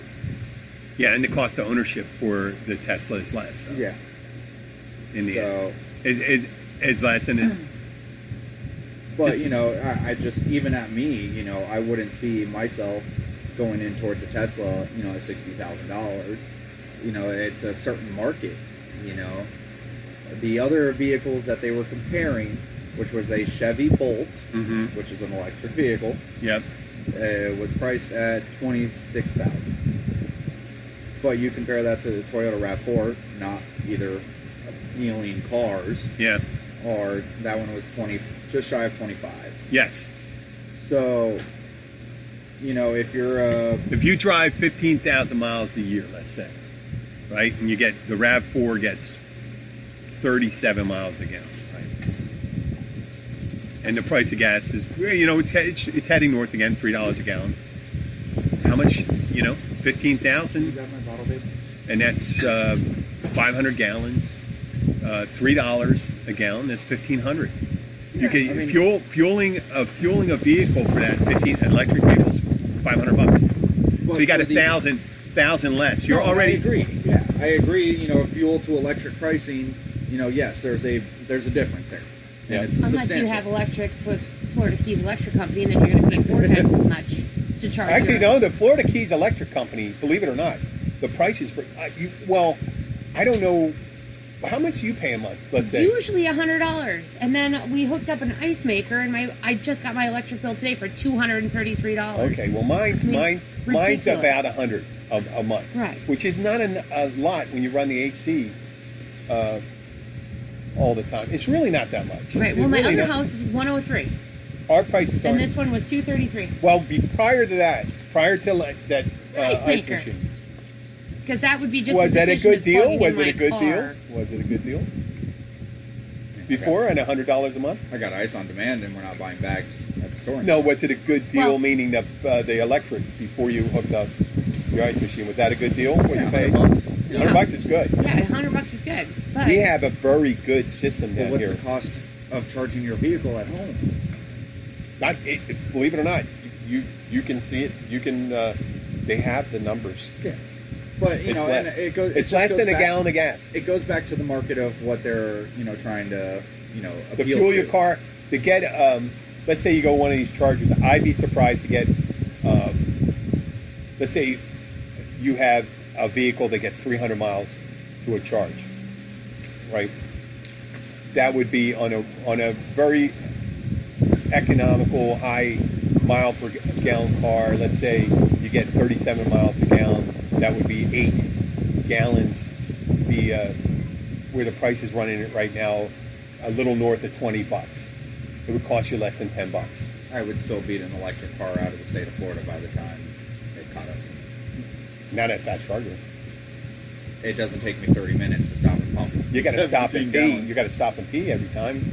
Yeah, and the cost of ownership for the Tesla is less. Though. Yeah. In the end. Is less than it. But, you know, I just, even at me, you know, I wouldn't see myself going in towards a Tesla, you know, at $60,000. You know, it's a certain market, you know. The other vehicles that they were comparing, which was a Chevy Bolt, which is an electric vehicle. Yep. Was priced at $26,000. But you compare that to the Toyota RAV4, not either appealing cars. Yeah. Or that one was just shy of 25. Yes. So, you know, if you drive 15,000 miles a year, let's say, right, and you get the RAV4 gets 37 miles a gallon, right, and the price of gas is, you know, it's heading north again, $3 a gallon. How much? You know, 15,000. You got my bottle, babe? And that's 500 gallons. $3 a gallon. That's 1,500. Yeah, You can fueling a vehicle for that 15 electric vehicles, $500. But so you got for the- 1,000 less. You're already. I agree. Yeah, I agree. You know, fuel to electric pricing. You know, yes, there's a difference there. Yeah. And it's Unless substantial. you have electric with Florida Keys Electric Company, and then you're going to pay 4 times as much to charge. Actually, no. The Florida Keys Electric Company, believe it or not, the price is. I don't know. How much do you pay a month? Let's say Usually $100, and then we hooked up an ice maker, and I just got my electric bill today for $233. Okay, well, mine's ridiculous. about $100 a month, Right? Which is not a lot when you run the AC all the time. It's really not that much. Right. It's Well, my really other not- house was $103, Our prices are. and this one was $233. Well, prior to that, that Ice ice maker. machine. Because that would be just. Was as that a efficient good as deal? plugging Was in it a my good car. deal? Was it a good deal? Before and $100 a month? I got ice on demand, and we're not buying bags at the store. No, was it a good deal? Well- Meaning the electric before you hooked up your ice machine. Was that a good deal? What Yeah, you paid? $100. $100 is good. Yeah, $100 is good. But We have a very good system But down what's here. the cost of charging your vehicle at home? Believe it or not, you can see it. You can. They have the numbers. Yeah. But you It's know, less. and it goes. It's less than a gallon of gas. It goes back to the market of what they're trying to To appeal fuel to. your car, to get, let's say you go one of these chargers. I'd be surprised to get, let's say you have a vehicle that gets 300 miles to a charge, right? That would be on a very economical, high mile per gallon car. Let's say you get 37 miles a gallon. That would be 8 gallons. Where the price is running it right now, a little north of $20. It would cost you less than $10. I would still beat an electric car out of the state of Florida by the time it caught up. Not at fast charger. it doesn't take me 30 minutes to stop and pump. You got to stop and pee. gallons. You got to stop and pee every time.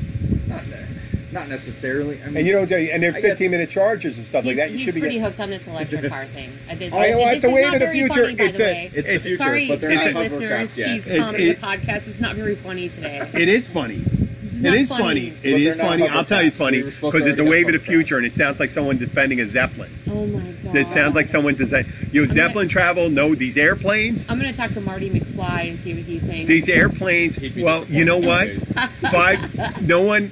Not necessarily. I mean, And you know, and they're 15-minute chargers and stuff like that. You He's should be pretty getting. hooked on this electric car thing. It's a wave of the future. It's the future, Sorry, but they're not listeners. hovercrafts yet. Please comment on the podcast. It's not very funny today. It is funny. not It is funny. funny. But It is they're not funny. I'll tell you it's hovercrafts. funny We were supposed to because it's a already wave of get the future, and it sounds like someone defending a Zeppelin. Oh my god! It sounds like someone designed. Zeppelin travel. No, these airplanes. I'm going to talk to Marty McFly and see what he thinks. These airplanes. He'd be Well, you know what? disappointed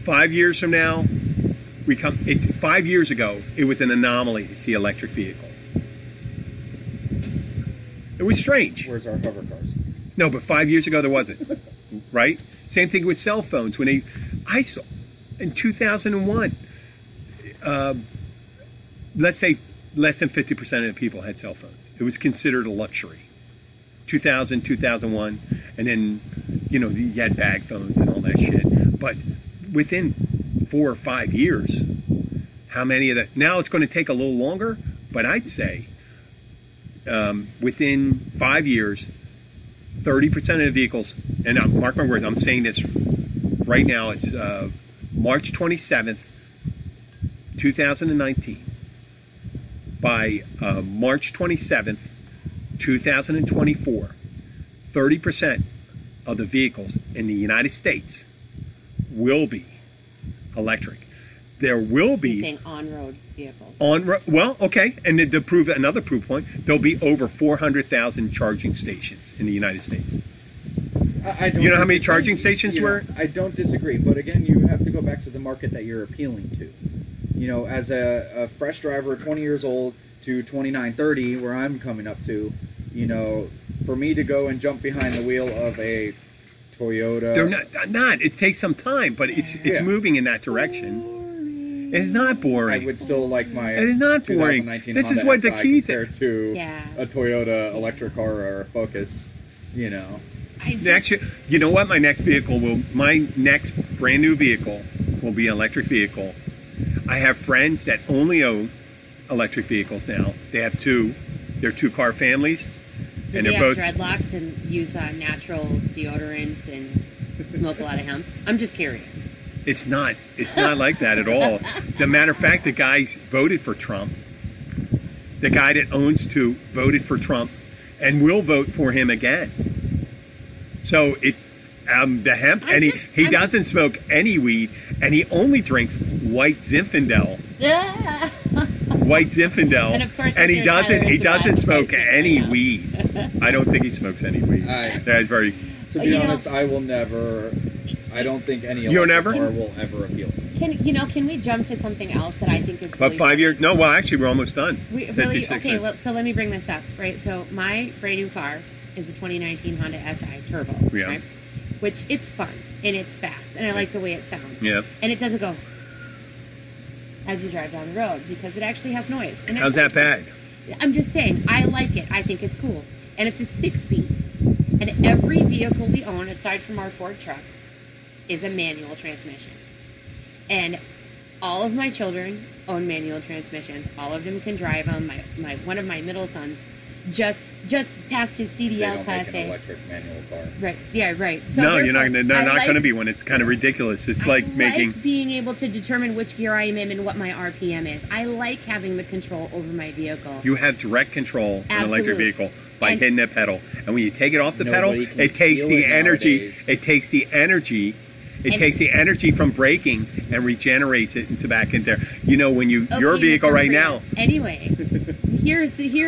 5 years from now, 5 years ago, it was an anomaly to see electric vehicle. It was strange. Where's our hover cars? No, but 5 years ago there wasn't. Right? Same thing with cell phones. I saw in 2001, let's say less than 50% of the people had cell phones. It was considered a luxury. 2000, 2001, and then, you had bag phones and all that shit. But within 4 or 5 years, how many of that? Now it's going to take a little longer, but I'd say within 5 years, 30% of the vehicles, and mark my words, I'm saying this right now, it's March 27th, 2019. By March 27th, 2024, 30% of the vehicles in the United States will be electric. There will be... He's saying on-road vehicles. Well, okay, and to prove another proof point, there'll be over 400,000 charging stations in the United States. I don't You know how many disagree. charging stations were? I don't disagree, but again, you have to go back to the market that you're appealing to. As a fresh driver, 20 years old to 29, 30, where I'm coming up to, for me to go and jump behind the wheel of a Toyota... They're not. It takes some time, but it's moving in that direction. It's not boring. I would still like my It is not boring. 2019 This Honda is what the SI keys compared to Yeah. a Toyota electric car or a Focus, Next year, you know what? My next brand new vehicle will be an electric vehicle. I have friends that only own electric vehicles now. They have two. They're 2-car families. Do And they they're have both dreadlocks and use natural deodorant and smoke a lot of hemp? I'm just curious. It's not like that at all. The matter of fact, the guys voted for Trump. The guy that owns 2 voted for Trump and will vote for him again. So the hemp, and he doesn't smoke any weed, and he only drinks white Zinfandel. White Zinfandel, And of course, and he Tyler doesn't with the best smoke white any Zinfandel. weed. I don't think he smokes any weed. That's very. To be honest, I will never... I don't think any You'll electric never? car will ever appeal to me. Can we jump to something else that I think is But really 5 years? No, well, actually, we're almost done. Really? 56 Okay, minutes. so let me bring this up, right? So my brand new car is a 2019 Honda SI Turbo, Yeah. right? Which it's fun and it's fast and I like the way it sounds. Yeah. And it doesn't go as you drive down the road because it actually has noise. And How's that bad? I'm just saying, I like it. I think it's cool. And it's a 6-speed. And every vehicle we own, aside from our Ford truck, is a manual transmission. And all of my children own manual transmissions. All of them can drive them. One of my middle sons just passed his They CDL don't class make an A. electric manual car. Right. Yeah. Right. So No, you're not. therefore, They're I not like- going to be one. It's kind of ridiculous. It's I like making. being able to determine which gear I am in and what my RPM is. I like having the control over my vehicle. You have direct control in an electric Absolutely. vehicle by And- hitting that pedal, and when you take it off the pedal, Nobody can it takes steal the it energy. nowadays. It takes the energy. It And- takes the energy from braking and regenerates it into back in there. When your Okay, vehicle Mr. right now. Prius. Anyway, here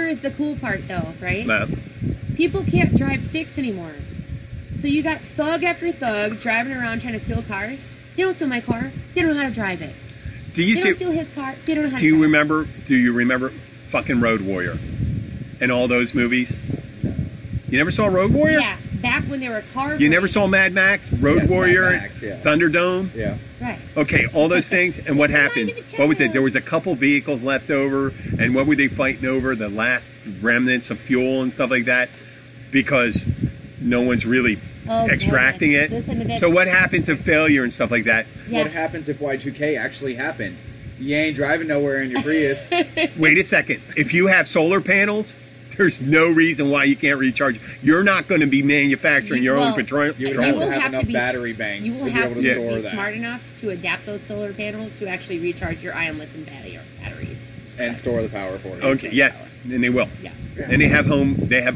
is the cool part though, right? Well, People can't drive sticks anymore. So you got thug after thug driving around trying to steal cars. They don't steal my car. They don't know how to drive it. do you They see? don't steal his car. They don't know how to Do you drive remember? Do you remember fucking Road Warrior and all those movies? You never saw Road it. Warrior? Yeah, back when they were car. You never saw Mad Max, Road Yes, Mad Warrior, Max, yeah. Thunderdome? Yeah. Right. Okay, all those things. And what Come on, happened? give it a What was it? chance. There was a couple vehicles left over, and what were they fighting over? The last remnants of fuel and stuff like that, because no one's really Oh, extracting goodness. it. Listen to this. So what happens if failure and stuff like that? Yeah. What happens if Y2K actually happened? You ain't driving nowhere in your Prius. Wait a second. If you have solar panels There's no reason why you can't recharge. You're not going to be manufacturing your own petroleum. You would have enough battery banks to be able to store that. Smart enough to adapt those solar panels to actually recharge your ion lithium batteries and store the power for it. Okay, yes, and they will. Yeah. And they have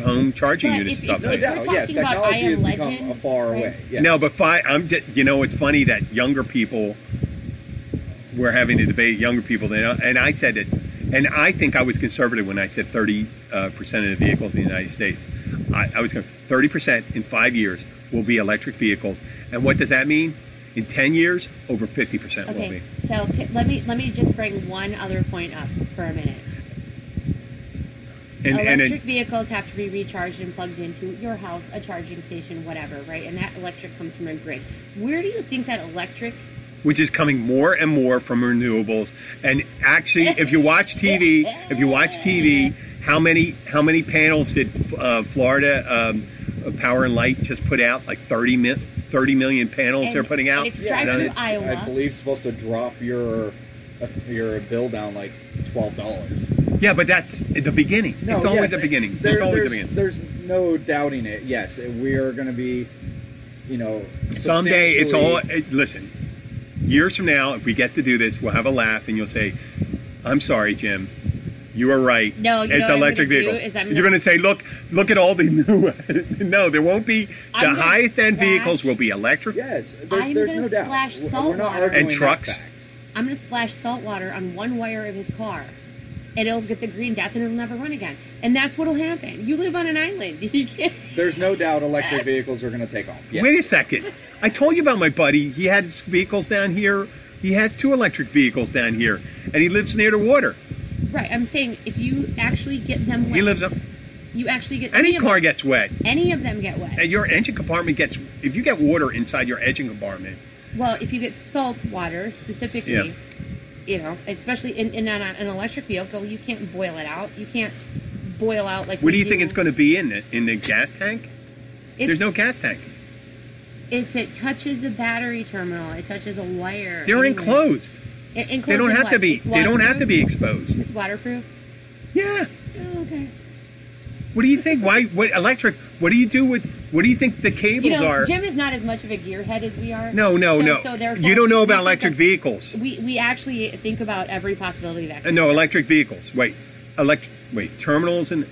home charging units and stuff. No doubt, yes, technology has become a far away. Yes. No, but it's funny that younger people, we're having a debate, younger people, and I said it, and I think I was conservative when I said 30% of the vehicles in the United States. I was going 30% in 5 years will be electric vehicles. And what does that mean? In 10 years, over 50% will be. So let me just bring one other point up for a minute. Electric vehicles have to be recharged and plugged into your house, a charging station, whatever, right? And that electric comes from a grid. Where do you think that electric... Which is coming more and more from renewables. And actually, if you watch TV, how many panels did Florida Power and Light just put out? Like 30 million panels they're putting out. If you drive through Iowa, I believe it's supposed to drop your bill down like $12. Yeah, but that's the beginning. No, it's always the beginning. It's always the beginning. There's no doubting it. Yes, we are going to be, someday it's all. Listen, years from now, if we get to do this, we'll have a laugh, and you'll say, "I'm sorry, Jim, you were right. No, it's an electric vehicle." You're going to say, "Look at all the new." No, there won't be. The highest end vehicles will be electric. Yes, there's no doubt. We're not arguing and trucks. That fact. I'm going to splash salt water on one wire of his car. And it'll get the green death and it'll never run again. And that's what'll happen. You live on an island. You can't... There's no doubt electric vehicles are going to take off. Yes. Wait a second. I told you about my buddy. He has vehicles down here. He has 2 electric vehicles down here. And he lives near the water. Right. I'm saying if you actually get them wet. He lives up. You actually get... Any car gets wet. Any of them get wet. And your engine compartment gets... If you get water inside your engine compartment... Well, if you get salt water specifically... Yeah. Especially in an electric vehicle, you can't boil it out. You can't boil out like. What do you think it's going to be in the gas tank? There's no gas tank. If it touches a battery terminal, it touches a wire. They're enclosed. They don't have to be. They don't have to be exposed. It's waterproof. Yeah. Oh, okay. What do you think? What electric? What do you do with? What do you think the cables are? Jim is not as much of a gearhead as we are. No. So you don't know about electric vehicles. We actually think about every possibility of that. No, electric vehicles. Wait, terminals and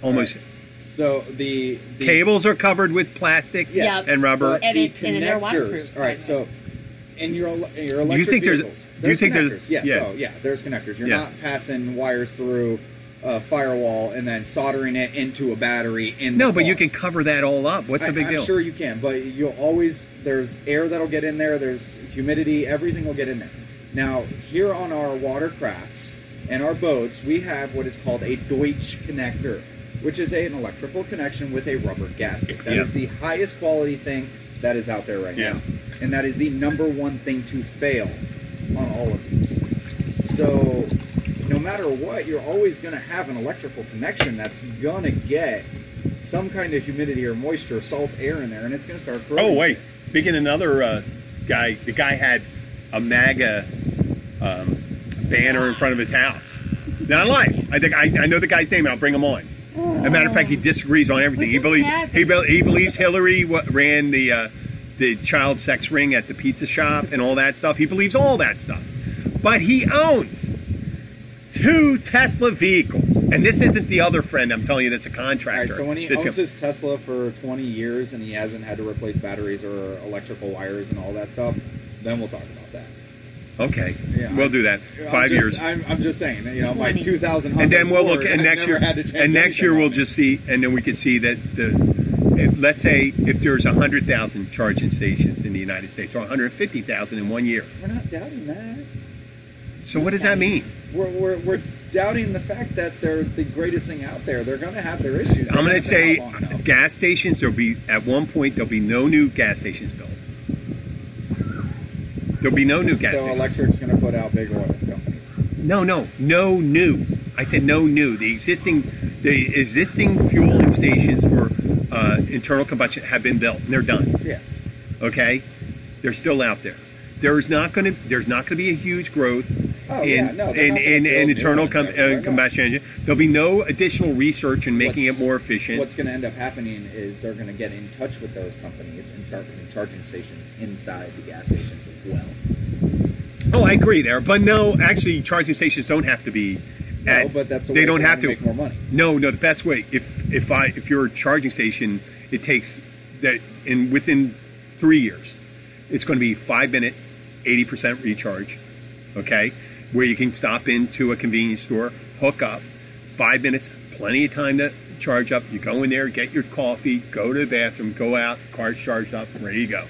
almost. Right. So the cables are covered with plastic and rubber. And they're waterproof. All right. So in your electric vehicles, do you think there's? Yes. Yeah. There's connectors. You're not passing wires through a firewall and then soldering it into a battery in the but you can cover that all up. What's the big deal? I'm sure you can, but you'll always, there's air that'll get in there, there's humidity, everything will get in there. Now, here on our watercrafts and our boats, we have what is called a Deutsch connector, which is an electrical connection with a rubber gasket. That is the highest quality thing that is out there right now. And that is the #1 thing to fail on all of these. So no matter what, you're always going to have an electrical connection that's going to get some kind of humidity or moisture, salt air in there, and it's going to start corroding. Oh, wait. Speaking of another guy, the guy had a MAGA banner in front of his house. Now, I'm lying. I know the guy's name, and I'll bring him on. As a matter of fact, he disagrees on everything. He believes Hillary ran the child sex ring at the pizza shop and all that stuff. He believes all that stuff. But he owns 2 Tesla vehicles. And this isn't the other friend I'm telling you that's a contractor. All right, so when he owns his Tesla for 20 years and he hasn't had to replace batteries or electrical wires and all that stuff, then we'll talk about that. Okay, we'll do that. 5 years. I'm just saying, my 2000 and then we'll look, and next year, we'll just see, and then we can see that let's say if there's 100,000 charging stations in the United States, or 150,000 in 1 year. We're not doubting that. So what does that mean? We're doubting the fact that they're the greatest thing out there. They're going to have their issues. I'm going to say gas stations. At one point there'll be no new gas stations built. There'll be no new gas stations. So electric's going to put out big oil companies. No new. I said no new. The existing fueling stations for internal combustion have been built and they're done. Yeah. Okay, they're still out there. There's not going to be a huge growth in internal combustion engine. There'll be no additional research in making it more efficient. What's going to end up happening is they're going to get in touch with those companies and start putting charging stations inside the gas stations as well. Oh, I agree there, but no, actually, charging stations don't have to be. But that's a way they don't have to make more money. No, the best way if you're a charging station, it takes that within 3 years, it's going to be 5-minute, 80% recharge. Okay, where you can stop into a convenience store, hook up, 5 minutes, plenty of time to charge up. You go in there, get your coffee, go to the bathroom, go out, car's charged up, ready to go.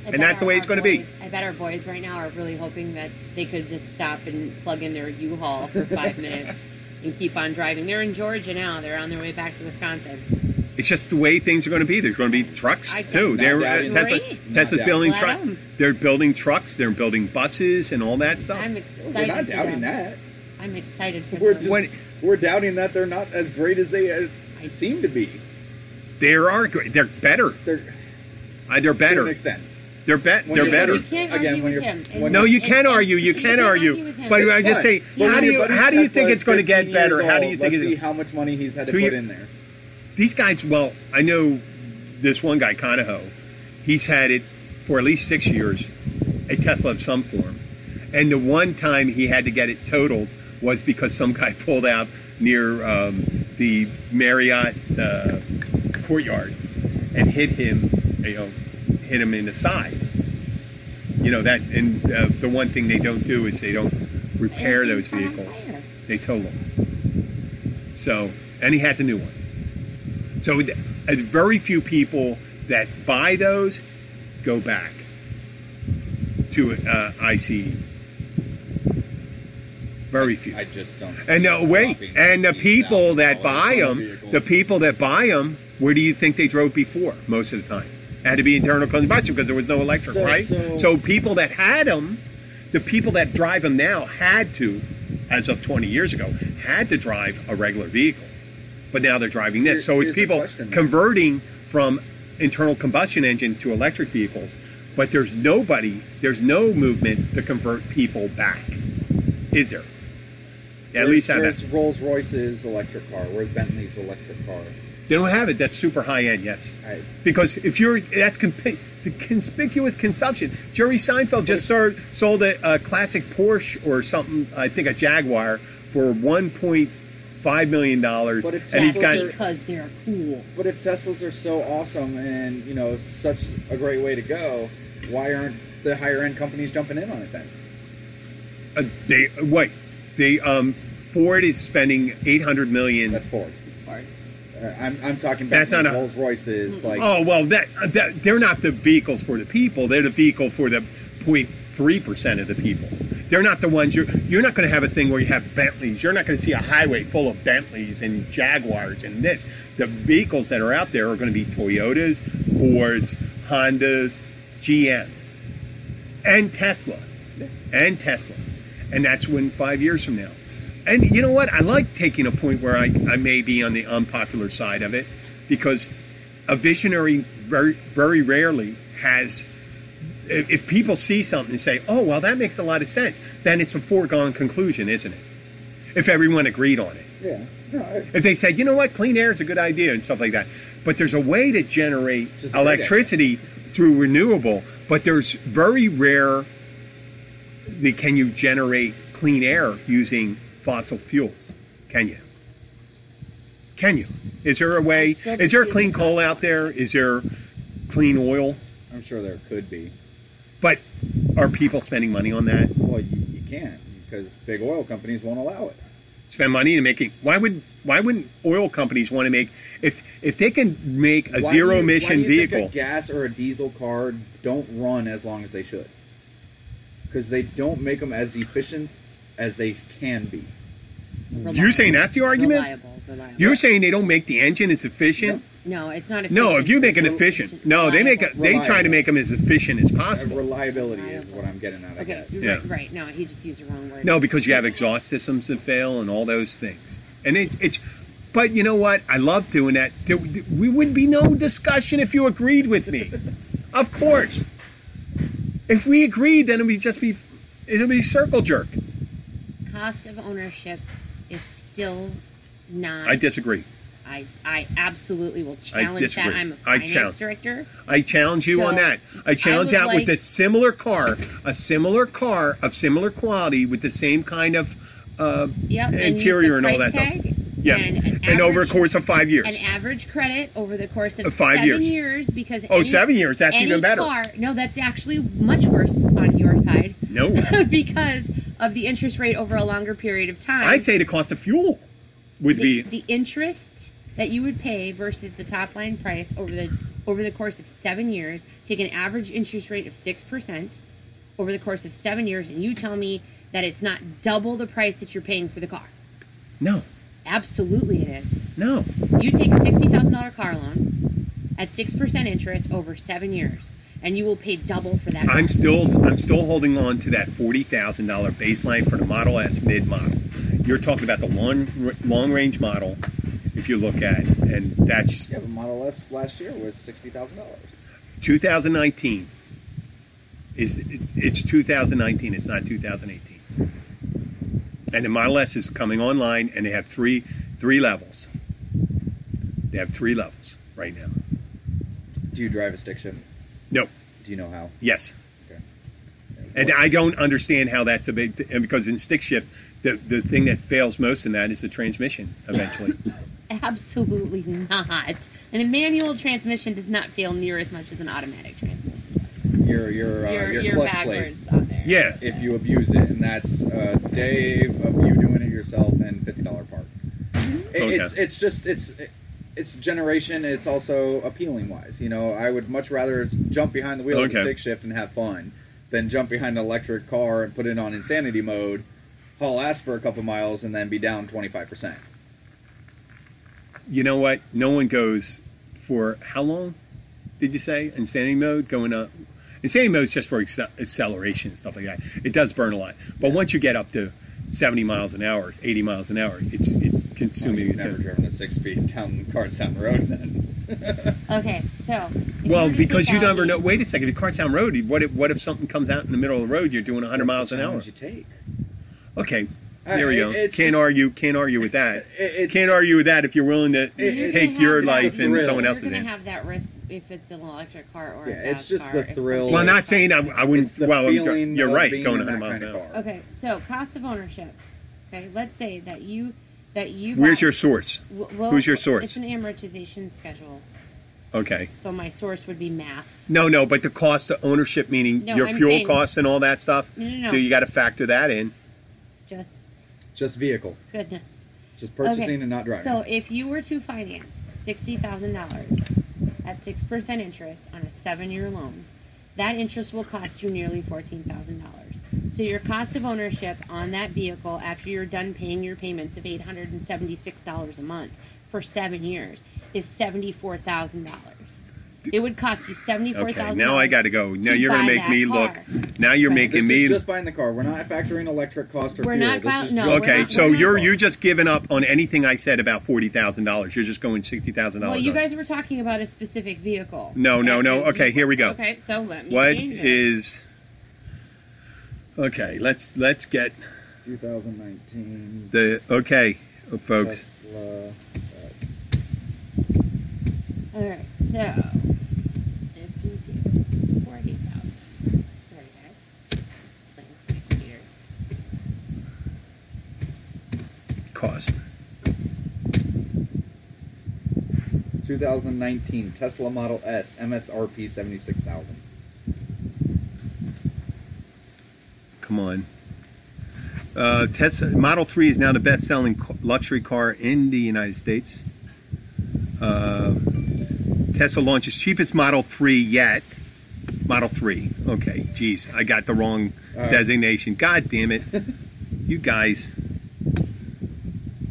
And that's the way it's going to be. I bet our boys right now are really hoping that they could just stop and plug in their U-Haul for 5 minutes and keep on driving. They're in Georgia now. They're on their way back to Wisconsin. It's just the way things are going to be. There's going to be trucks, too. Tesla's building trucks. They're building trucks. They're building buses and all that stuff. I'm excited. We're not doubting that. I'm excited for them. We're doubting that they're not as great as they seem to be. They are great. They're better. They're better. To an extent. They're better. You can't argue with him. No, you can argue. You can argue. But I just say, how do you think it's going to get better? How do you think? Let's see how much money he's had to put in there. These guys. Well, I know this one guy, Conaho. He's had it for at least 6 years, a Tesla of some form, and the one time he had to get it totaled was because some guy pulled out near the Marriott courtyard and hit him. Hit him in the side. That, and the one thing they don't do is they don't repair those vehicles. They tow them. So, and he has a new one. So, very few people that buy those go back to ICE. Very few. I just don't. And the people that buy them, where do you think they drove before? Most of the time. It had to be internal combustion because there was no electric, right? So people that had them, the people that drive them now had to, as of 20 years ago, had to drive a regular vehicle. But now they're driving this. So it's people converting from internal combustion engine to electric vehicles. But there's no movement to convert people back. Is there? At least have Where's Rolls-Royce's electric car? Where's Bentley's electric car? They don't have it. That's super high end, yes. Right. Because that's the conspicuous consumption. Jerry Seinfeld just sold a classic Porsche or something, I think a Jaguar, for $1.5 million. But because they're cool. But if Teslas are so awesome and such a great way to go, why aren't the higher end companies jumping in on it then? Ford is spending $800 million. That's Ford. I'm talking about Rolls Royces. Oh well, that they're not the vehicles for the people. They're the vehicle for the 0.3% of the people. They're not the ones you're not going to have a thing where you have Bentleys. You're not going to see a highway full of Bentleys and Jaguars and this. The vehicles that are out there are going to be Toyotas, Fords, Hondas, GM, and Tesla, and that's when 5 years from now. And you know what? I like taking a point where I may be on the unpopular side of it, because a visionary very, very rarely has. If people see something and say, "Oh, well, that makes a lot of sense," then it's a foregone conclusion, isn't it? If everyone agreed on it. Yeah. No, if they said, "You know what? Clean air is a good idea," and stuff like that. But there's a way to generate electricity through renewable. But there's very rare. Can you generate clean air using fossil fuels? Can you? Is there a way? Is there clean coal out there? Is there clean oil? I'm sure there could be. But are people spending money on that? Well, you can't, because big oil companies won't allow it. Spend money to make it. Why wouldn't oil companies want to make, if they can make a zero emission vehicle? Think a gas or a diesel car don't run as long as they should? Because they don't make them as efficient as they can be. Reliable. You're saying that's the argument? Reliable. You're saying they don't make the engine as efficient? No, it's not efficient. No, if you make it efficient. No, they try to make them as efficient as possible. Reliability is what I'm getting at, I guess. Yeah. Right. No, he just used the wrong word. No, because you have exhaust systems that fail and all those things. And it's but you know what? I love doing that. We would be no discussion if you agreed with me. Of course. If we agreed, then it'll be circle jerk. cost of ownership is still not... I disagree. I absolutely will challenge that. I'm a finance director. I challenge you on that. I challenge that with a similar car of similar quality with the same kind of interior and all that stuff. Yeah, and over a course of 5 years. An average credit over the course of 5 7 years because 7 years, that's even better. No, that's actually much worse on your side. No. Because of the interest rate over a longer period of time. I'd say the cost of fuel would be... The interest that you would pay versus the top line price over the course of 7 years, take an average interest rate of 6% over the course of 7 years, and you tell me that it's not double the price that you're paying for the car. No. Absolutely it is. No. You take a $60,000 car loan at 6% interest over 7 years, and you will pay double for that car. I'm still holding on to that $40,000 baseline for the Model S mid-model. You're talking about the long-range model, if you look at, and that's... Yeah, but Model S last year was $60,000. 2019. It's 2019, it's not 2018. And the Model S is coming online, and they have three levels. They have 3 levels right now. Do you drive a stick shift? No. Do you know how? Yes. Okay. And I don't understand how that's a big... And because in stick shift, the thing that fails most in that is the transmission, eventually. Absolutely not. And a manual transmission does not fail near as much as an automatic transmission. Your clutch backwards plate. On there. Yeah. If you abuse it, and that's a day of you doing it yourself and $50 part. Okay. It's generation. It's also appealing wise. You know, I would much rather jump behind the wheel of a stick shift and have fun than jump behind an electric car and put it on insanity mode, haul ass for a couple miles, and then be down 25%. You know what? No one goes for how long? Did you say insanity mode going up? Insanity mode is just for acceleration and stuff like that. It does burn a lot, but once you get up to 70 miles an hour, 80 miles an hour, it's consuming. You've never driven a 6 speed down the road then. Okay, so well, because you never know. Wait a second. If your car's down the road, what if something comes out in the middle of the road? You're doing 100 miles an hour. You take. Okay. There we go. Can't argue with that. Can't argue with that if you're willing to take your life and someone else's. You're going to have that risk if it's an electric car or a gas it's just car. the thrill. Well, I'm not saying I wouldn't. Well, you're right. Going 100 miles an hour. Okay, so cost of ownership. Okay, let's say that you. Where's your source? Well, who's your source? It's an amortization schedule. Okay. So my source would be math. No, but the cost of ownership, meaning your fuel costs and all that stuff. No. So you got to factor that in. Just vehicle. Goodness. Just purchasing and not driving. So if you were to finance $60,000 at 6% interest on a 7-year loan, that interest will cost you nearly $14,000. So your cost of ownership on that vehicle after you're done paying your payments of $876 a month for 7 years is $74,000. It would cost you $74,000. Okay, now I got to go. Now you're going to make me look. Now you're making me. This is just buying the car. We're not factoring electric cost or fuel. Okay, so you're just giving up on anything I said about $40,000. You're just going $60,000. Well, you guys were talking about a specific vehicle. No. Okay, here we go. Okay, so let me. What is? Okay, let's get 2019. Folks. Tesla. All right, so if we do 40,000, sorry guys, playing quick here. Cost. 2019 Tesla Model S, MSRP $76,000. Come on. Tesla Model 3 is now the best-selling luxury car in the United States. Tesla launches cheapest Model 3 yet. Model 3. Okay, geez, I got the wrong designation. God damn it. You guys.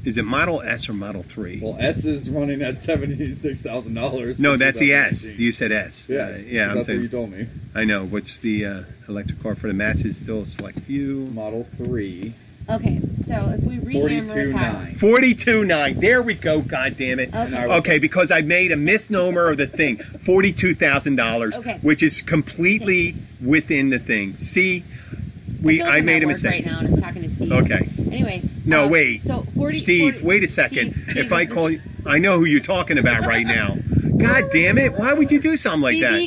Is it Model S or Model 3? Well, S is running at $76,000. No, that's the S. You said S. Yes, yeah, that's what you told me. I know. What's the electric car for the masses? Still a select few. Model 3. Okay, so if we re-amortize... 42.9. There we go, God damn it. Okay, because I made a misnomer of the thing. $42,000, which is completely within the thing. See, I made a mistake. Right now, and I'm talking to Steve. Okay. And Anyway. No, wait. So 40, Steve, 40 wait a second. Steve, If I call you, I know who you're talking about right now. God damn it! Why would you do something like that?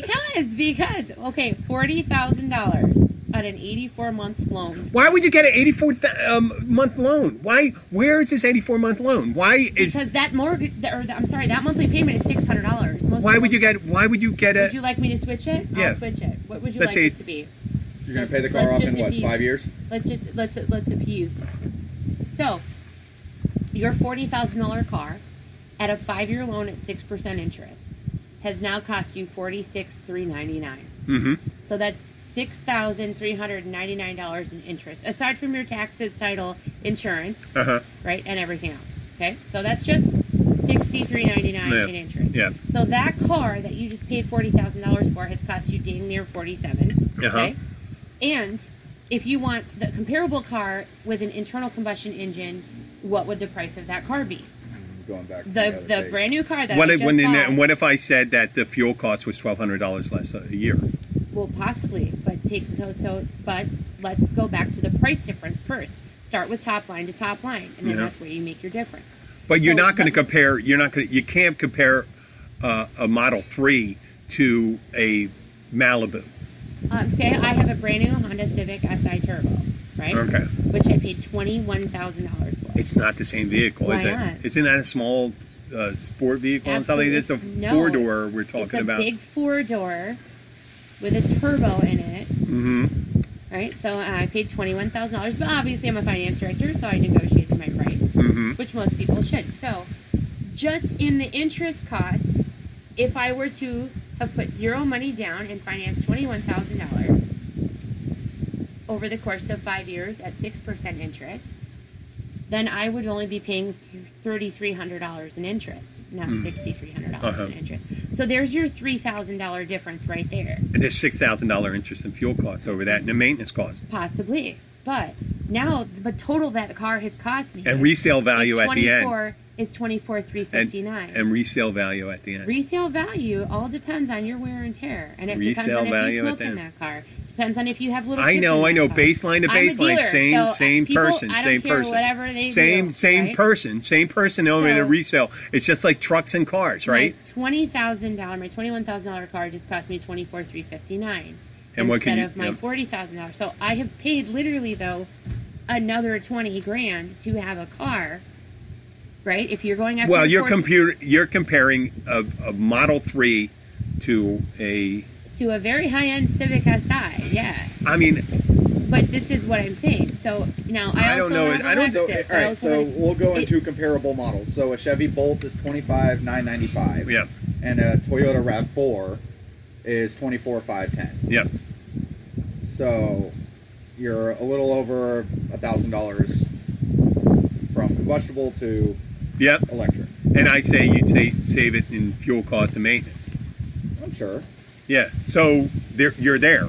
Because okay, $40,000 on an 84-month loan. Why would you get an 84-month loan? Why? Where is this 84-month loan? Why is? Because that mortgage, that monthly payment is $600. Why would you get a? Would you like me to switch it? Yeah. I'll switch it. What would you Let's like say it to be? You're going to pay the car off in what, 5 years? Let's appease. So, your $40,000 car at a 5-year loan at 6% interest has now cost you $46,399. Mm-hmm. So that's $6,399 in interest, aside from your taxes, title, insurance, right, and everything else. Okay, so that's just $63.99 in interest. Yeah. So that car that you just paid $40,000 for has cost you dang near $47,000. Okay, and if you want the comparable car with an internal combustion engine, what would the price of that car be? Going back to the brand new car that what I if, just bought. and what if I said that the fuel cost was $1,200 less a year? Well, possibly, but but let's go back to the price difference first. Start with top line to top line, and then that's where you make your difference. But you're not going to compare. You can't compare a Model 3 to a Malibu. Okay, I have a brand new Honda Civic Si Turbo, right? Okay. Which I paid $21,000 for. It's not the same vehicle, Why is it? not? Isn't that a small sport vehicle and stuff like this? It's a four-door we're talking about. It's a big four-door with a turbo in it. Mm-hmm. Right? So I paid $21,000, but obviously I'm a finance director, so I negotiated my price, which most people should. So just in the interest cost, if I were to have put zero money down and financed $21,000 over the course of 5 years at 6% interest, then I would only be paying $3,300 in interest, not $6,300 in interest. So there's your $3,000 difference right there. And there's $6,000 interest in fuel costs over that, and the maintenance cost. Possibly, but total that the car has cost me and resale value at the end is $24,359. and resale value at the end. Resale value all depends on your wear and tear, and it depends on if you smoke in that car. Depends on if you have little. I know. Baseline to baseline, dealer, same person. Whatever they same right? Same person over the resale. It's just like trucks and cars, right? My $21,000 car just cost me $24,359 instead of my $40,000. So I have paid literally though another $20,000 to have a car. Right? If you're going after you're comparing a Model 3 to a very high-end Civic Si, yeah. I mean, but this is what I'm saying. So now I don't know. All right, so we'll go into comparable models. So a Chevy Bolt is $25,995. Yeah. And a Toyota RAV4 is $24,510. Yeah. So you're a little over $1,000 from combustible to electric. And I'd say you'd save it in fuel costs and maintenance. I'm sure. Yeah, so you're there.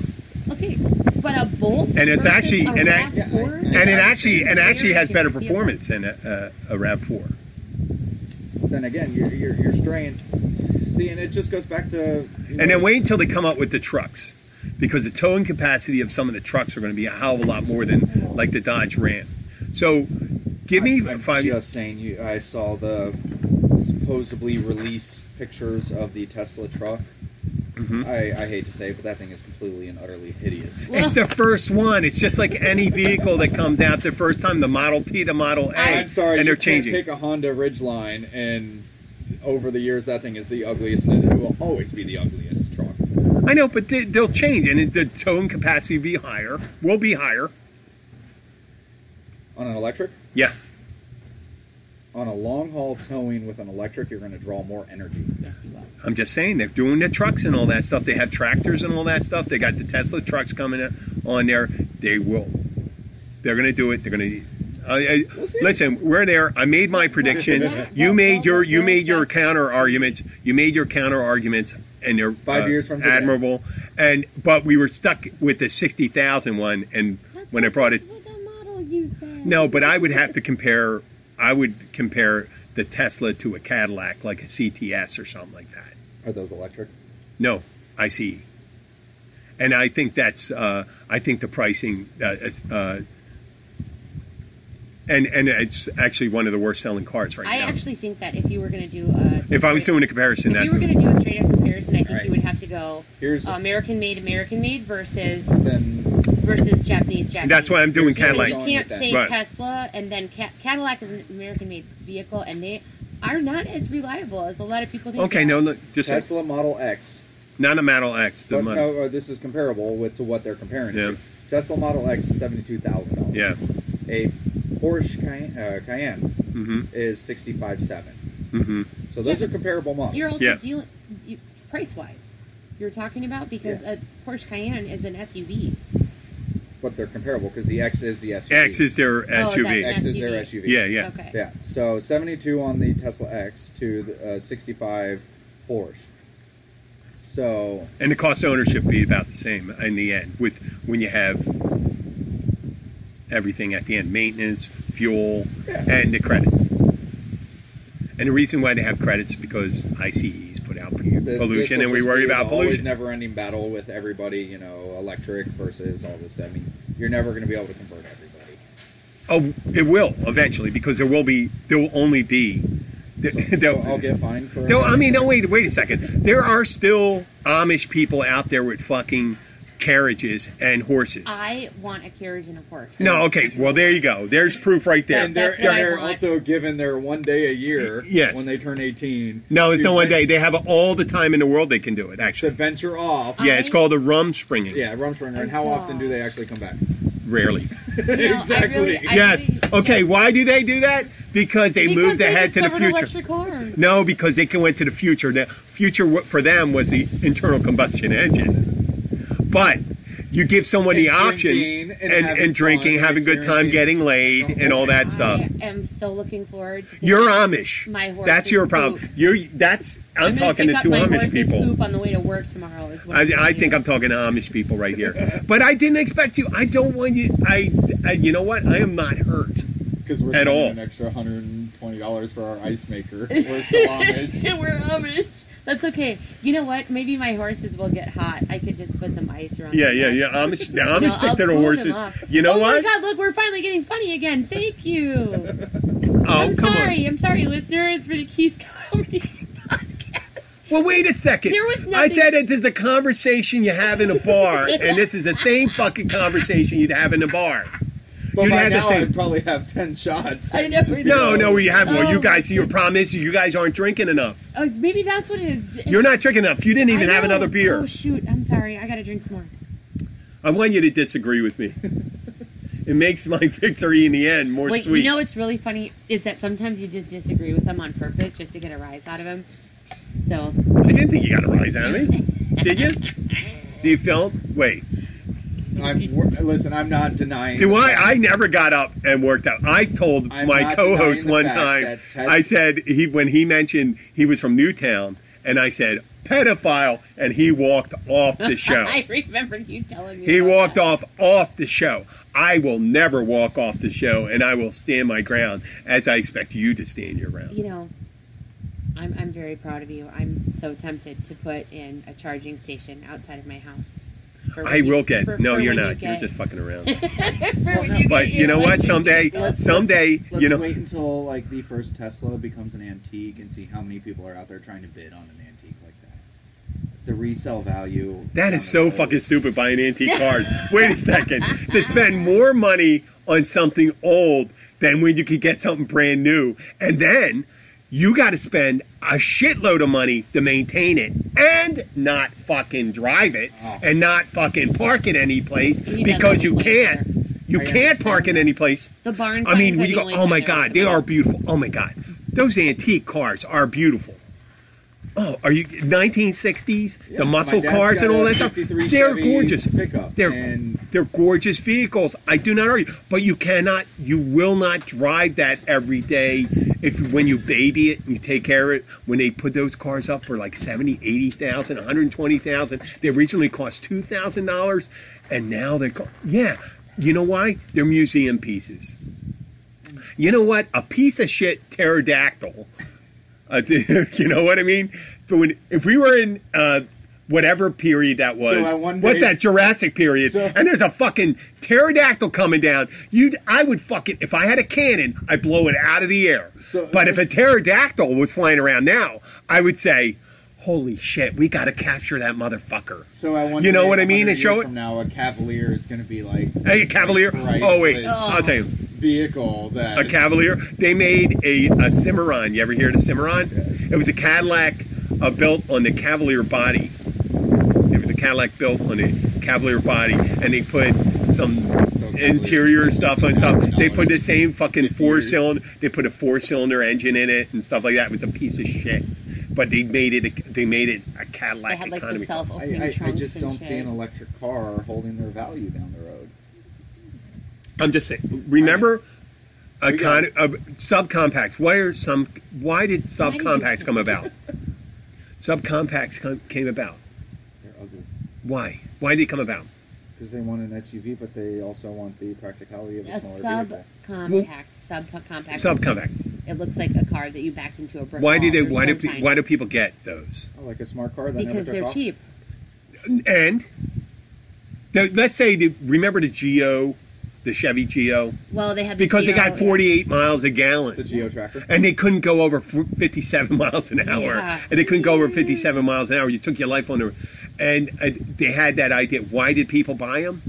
Okay, but a Bolt and it's actually it actually has better performance than a RAV4. Then again, you're straying. See, and it just goes back to. And then wait until they come up with the trucks, because the towing capacity of some of the trucks are going to be a hell of a lot more than like the Dodge Ram. So, give me I'm 5 years. Just saying, I saw the supposedly release pictures of the Tesla truck. I hate to say it, but that thing is completely and utterly hideous. It's the first one. It's just like any vehicle that comes out the first time, the Model T, the Model A. I'm sorry, and they're you changing. Can't take a Honda Ridgeline, and over the years, that thing is the ugliest, and it will always be the ugliest truck. I know, but they'll change, and the towing capacity will be higher. On an electric? Yeah. On a long-haul towing with an electric, you're going to draw more energy. Yes, you will. I'm just saying, they're doing the trucks and all that stuff. They have tractors and all that stuff. They got the Tesla trucks coming on there. They're going to do it. They're going to. Listen, we're there. I made my predictions. You made your counter arguments. You made your counter arguments, and they're 5 years from today. admirable. But we were stuck with the 60,000 one, and when I brought it. What the model you said. No, but I would have to compare. I would compare the Tesla to a Cadillac, like a CTS or something like that. Are those electric? No, ICE. And I think that's. I think the pricing, And it's actually one of the worst selling cars right now. I actually think that if you were going to do if I was doing a comparison, if you were going to do a straight up comparison, I think you would have to go Here's American made versus then versus Japanese. That's why I'm doing Because Cadillac. you can't say Right. Tesla and then Cadillac is an American made vehicle, and they are not as reliable as a lot of people think. Okay, no, look, just Tesla Model X. not a Model X. The But, Model. no, this is comparable to what they're comparing Yeah. to. Tesla Model X is $72,000. Yeah. A Porsche Cayenne Mm-hmm. is $65,700. Mm-hmm. So those are comparable models. You're also Yeah. dealing price wise. You're talking about because a Porsche Cayenne is an SUV. But they're comparable because the X is the SUV. X is their SUV. that's X is their SUV. SUV. Yeah, yeah. Okay. Yeah. So 72 on the Tesla X to the 65 Porsche. So And the cost of ownership be about the same in the end with when you have everything at the end, maintenance, fuel, and the credits. And the reason why they have credits is because ICEs put out pollution, and we worry about always pollution. never-ending battle with everybody. You know, electric versus all this. I mean, you're never going to be able to convert everybody. Oh, it will eventually because there will only be. So I'll get fined for. I mean, no, wait a second. There are still Amish people out there with fucking carriages and horses. I want a carriage and a horse. No, okay. Well, there you go. There's proof right there. And they're, That's what I they're want. also given their 1 day a year Yes. when they turn 18. No, it's to not one ven- day. They have all the time in the world they can do it, To actually. venture off. Yeah, it's called a rumspringing. Yeah, Rumspringer. And how often do they actually come back? Rarely. Exactly. Yes. Okay, why do they do that? Because they moved ahead to the future. Electric cars. No, because they went to the future. The future for them was the internal combustion engine. But you give someone the And option drinking and having drinking, fun, having a good time, experiencing getting laid, and all that stuff. I am so looking forward to You're Amish. my horse. That's your problem. I'm talking to two Amish people. Poop on the way to work tomorrow is what I think I'm talking to Amish people right here. But I didn't expect you. I don't want you. You know what? I am not hurt. Because we're At spending all. an extra $120 for our ice maker. We're still Amish. We're Amish. That's okay. You know what? Maybe my horses will get hot. I could just put some ice around. Yeah. them. Amish. The You know, Amish stick I'll to the cool them horses. off. You know oh what? my God! Look, we're finally getting funny again. Thank you. Oh, come on. I'm sorry, listeners, for the Keith Comedy Podcast. Well, wait a second. There was I nothing- said it is a conversation you have in a bar, and this is the same fucking conversation you'd have in a bar. But You'd by have the now same. I'd probably have 10 shots. I never Just know. No, you have more. Oh. You guys, your problem is you guys aren't drinking enough. Oh, maybe that's what it is. You're not drinking enough. You didn't even I have know. another beer. Oh shoot! I'm sorry. I gotta drink some more. I want you to disagree with me. It makes my victory in the end more Wait, sweet. you know what's really funny is that sometimes you just disagree with them on purpose just to get a rise out of them. So I didn't think you got a rise out of me. Did you? Do you feel? Wait. Listen, I'm not denying. Do I never got up and worked out. I told I'm my not co-host denying the one fact time, that Ted- I said, when he mentioned he was from Newtown, and I said, pedophile, and he walked off the show. I remember you telling me. He about walked that. off the show. I will never walk off the show, and I will stand my ground, as I expect you to stand your ground. You know, I'm very proud of you. I'm so tempted to put in a charging station outside of my house. I will get. No, for you're when not. you You're get- just fucking around. for when you But get you know your what? electric Someday, Let's you know. wait until like the first Tesla becomes an antique and see how many people are out there trying to bid on an antique like that. The resale value. That is so fucking stupid buying antique cars. Wait a second. To spend more money on something old than when you could get something brand new. And then you got to spend a shitload of money to maintain it and not fucking drive it and not fucking park it any place because you can't. You can't park it any place. The barn. I mean, finds when are you the go, only oh time my they're God, they worth are beautiful. Oh my God. Those antique cars are beautiful. Oh, are you 1960s? The muscle my dad's cars and got all a that stuff. 53 They're Chevy gorgeous. pickup, and- They're gorgeous vehicles. I do not argue, but you will not drive that every day. When you baby it and you take care of it, when they put those cars up for like 70, 80,000, 120,000, they originally cost $2,000, and now yeah. You know why? They're museum pieces. You know what? A piece of shit pterodactyl. You know what I mean? If we were in whatever period that was. So at one What's base- that, Jurassic period? So- And there's a fucking pterodactyl coming down. I would fucking, if I had a cannon, I'd blow it out of the air. But if a pterodactyl was flying around now, I would say, holy shit, we got to capture that motherfucker. So I wonder, you know what I mean? And show it. From now, a Cavalier is going to be like. Hey, a Cavalier. Oh wait, I'll tell you. Vehicle that A Cavalier. They made a Cimarron. You ever hear of the Cimarron? It was a Cadillac built on the Cavalier body. It was a Cadillac built on the Cavalier body, and they put some interior stuff and stuff. They put the same fucking 4-cylinder. They put a 4-cylinder engine in it and stuff like that. It was a piece of shit. But they made it a Cadillac They had like economy. the self-opening I trunks just and don't shit. see an electric car holding their value down the road. I'm just saying. Remember, subcompacts. Why did subcompacts come about? Subcompacts came about. They're ugly. Why? Why did they come about? Because they want an SUV, but they also want the practicality of a A smaller vehicle. subcompact. Subcompact. It looks like a car that you backed into a brick Why wall. do they? They're why so do tiny. why do people get those? Oh, like a smart car that Because never they're took off? cheap. And let's say, remember the Geo, the Chevy Geo? Well, they had the Because Geo, they got 48 miles a The gallon. Geo Tracker. And they couldn't go over 57 miles an hour. Yeah. And they couldn't go over 57 miles an hour. You took your life on the... And they had that idea. Why did people buy them?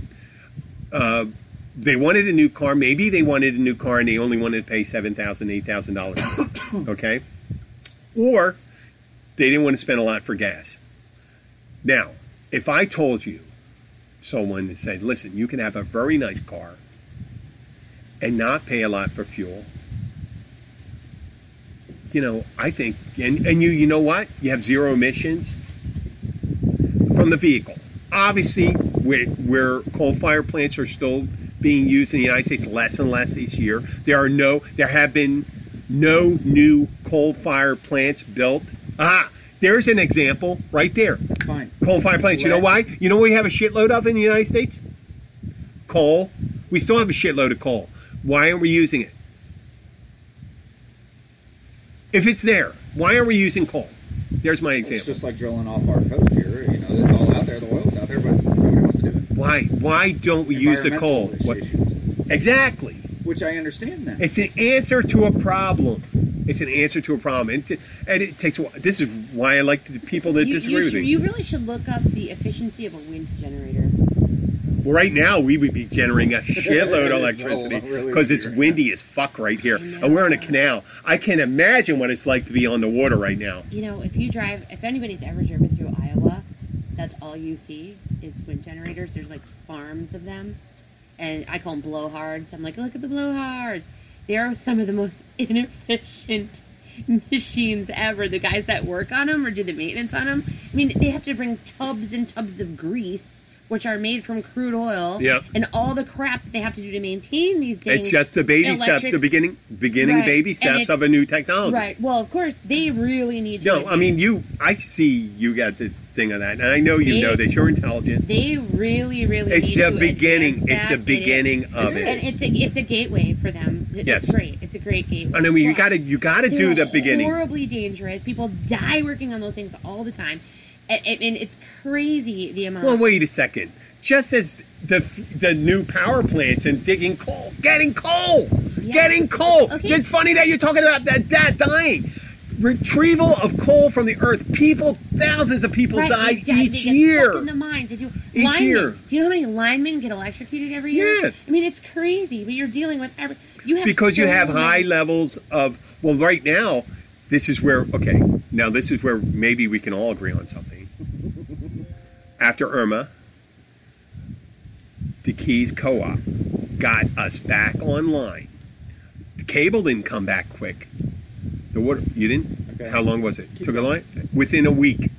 They wanted a new car. Maybe they wanted a new car and they only wanted to pay $7,000, $8,000. Okay? Or they didn't want to spend a lot for gas. Now, if I told you, someone that said, listen, you can have a very nice car and not pay a lot for fuel, I think, and you know what? You have zero emissions from the vehicle. Obviously, where coal-fired plants are still being used in the United States less and less each year, there have been no new coal-fired plants built. There's an example right there. Fine. Coal-fired plants. You know why? You know what we have a shitload of in the United States? Coal. We still have a shitload of coal. Why aren't we using it? If it's there, why aren't we using coal? There's my example. It's just like drilling off our coast here. It's all out there. The oil's out there, but nobody wants to do it. Why? Why don't we use the coal? Issues, Exactly. which I understand that. It's an answer to a problem. It's an answer to a problem. And it takes a while. This is why I like the people that disagree with me. You really should look up the efficiency of a wind generator. Well, right now, we would be generating a shitload of electricity really because it's weird. windy as fuck right here. And we're on a canal. I can't imagine what it's like to be on the water right now. If anybody's ever driven through Iowa, that's all you see is wind generators. There's like farms of them. And I call them blowhards. I'm like, look at the blowhards. They are some of the most inefficient machines ever. The guys that work on them or do the maintenance on them, I mean, they have to bring tubs and tubs of grease, which are made from crude oil, Yep. and all the crap that they have to do to maintain these things. It's just the baby steps, the beginning Right. baby And steps it's- of a new technology. Right. Well, of course, they really need to. No, I mean, I see you got the thing of that, and I know you know that you're intelligent. They really, really. It's need the to beginning. advance It's the that. beginning of it. And it's a gateway for them. Yes. It's great. It's a great gateway. And I mean, you But got to do they're the beginning. Horribly dangerous. People die working on those things all the time, and it's crazy the amount. Well, wait a second. Just as the new power plants and digging coal, getting coal. Okay. It's funny that you're talking about that dying. Retrieval of coal from the earth. Thousands of people die each year. Stuck in the mines. They do Each linemen. year. Do you know how many linemen get electrocuted every year? Yeah. I mean, it's crazy. But you're dealing with Because you so have high many- levels of, well, right now, this is where maybe we can all agree on something. After Irma, the Keys Co-op got us back online. The cable didn't come back quick. The water, you didn't? Okay. How long was it? Keep Took a going. line? Within a week.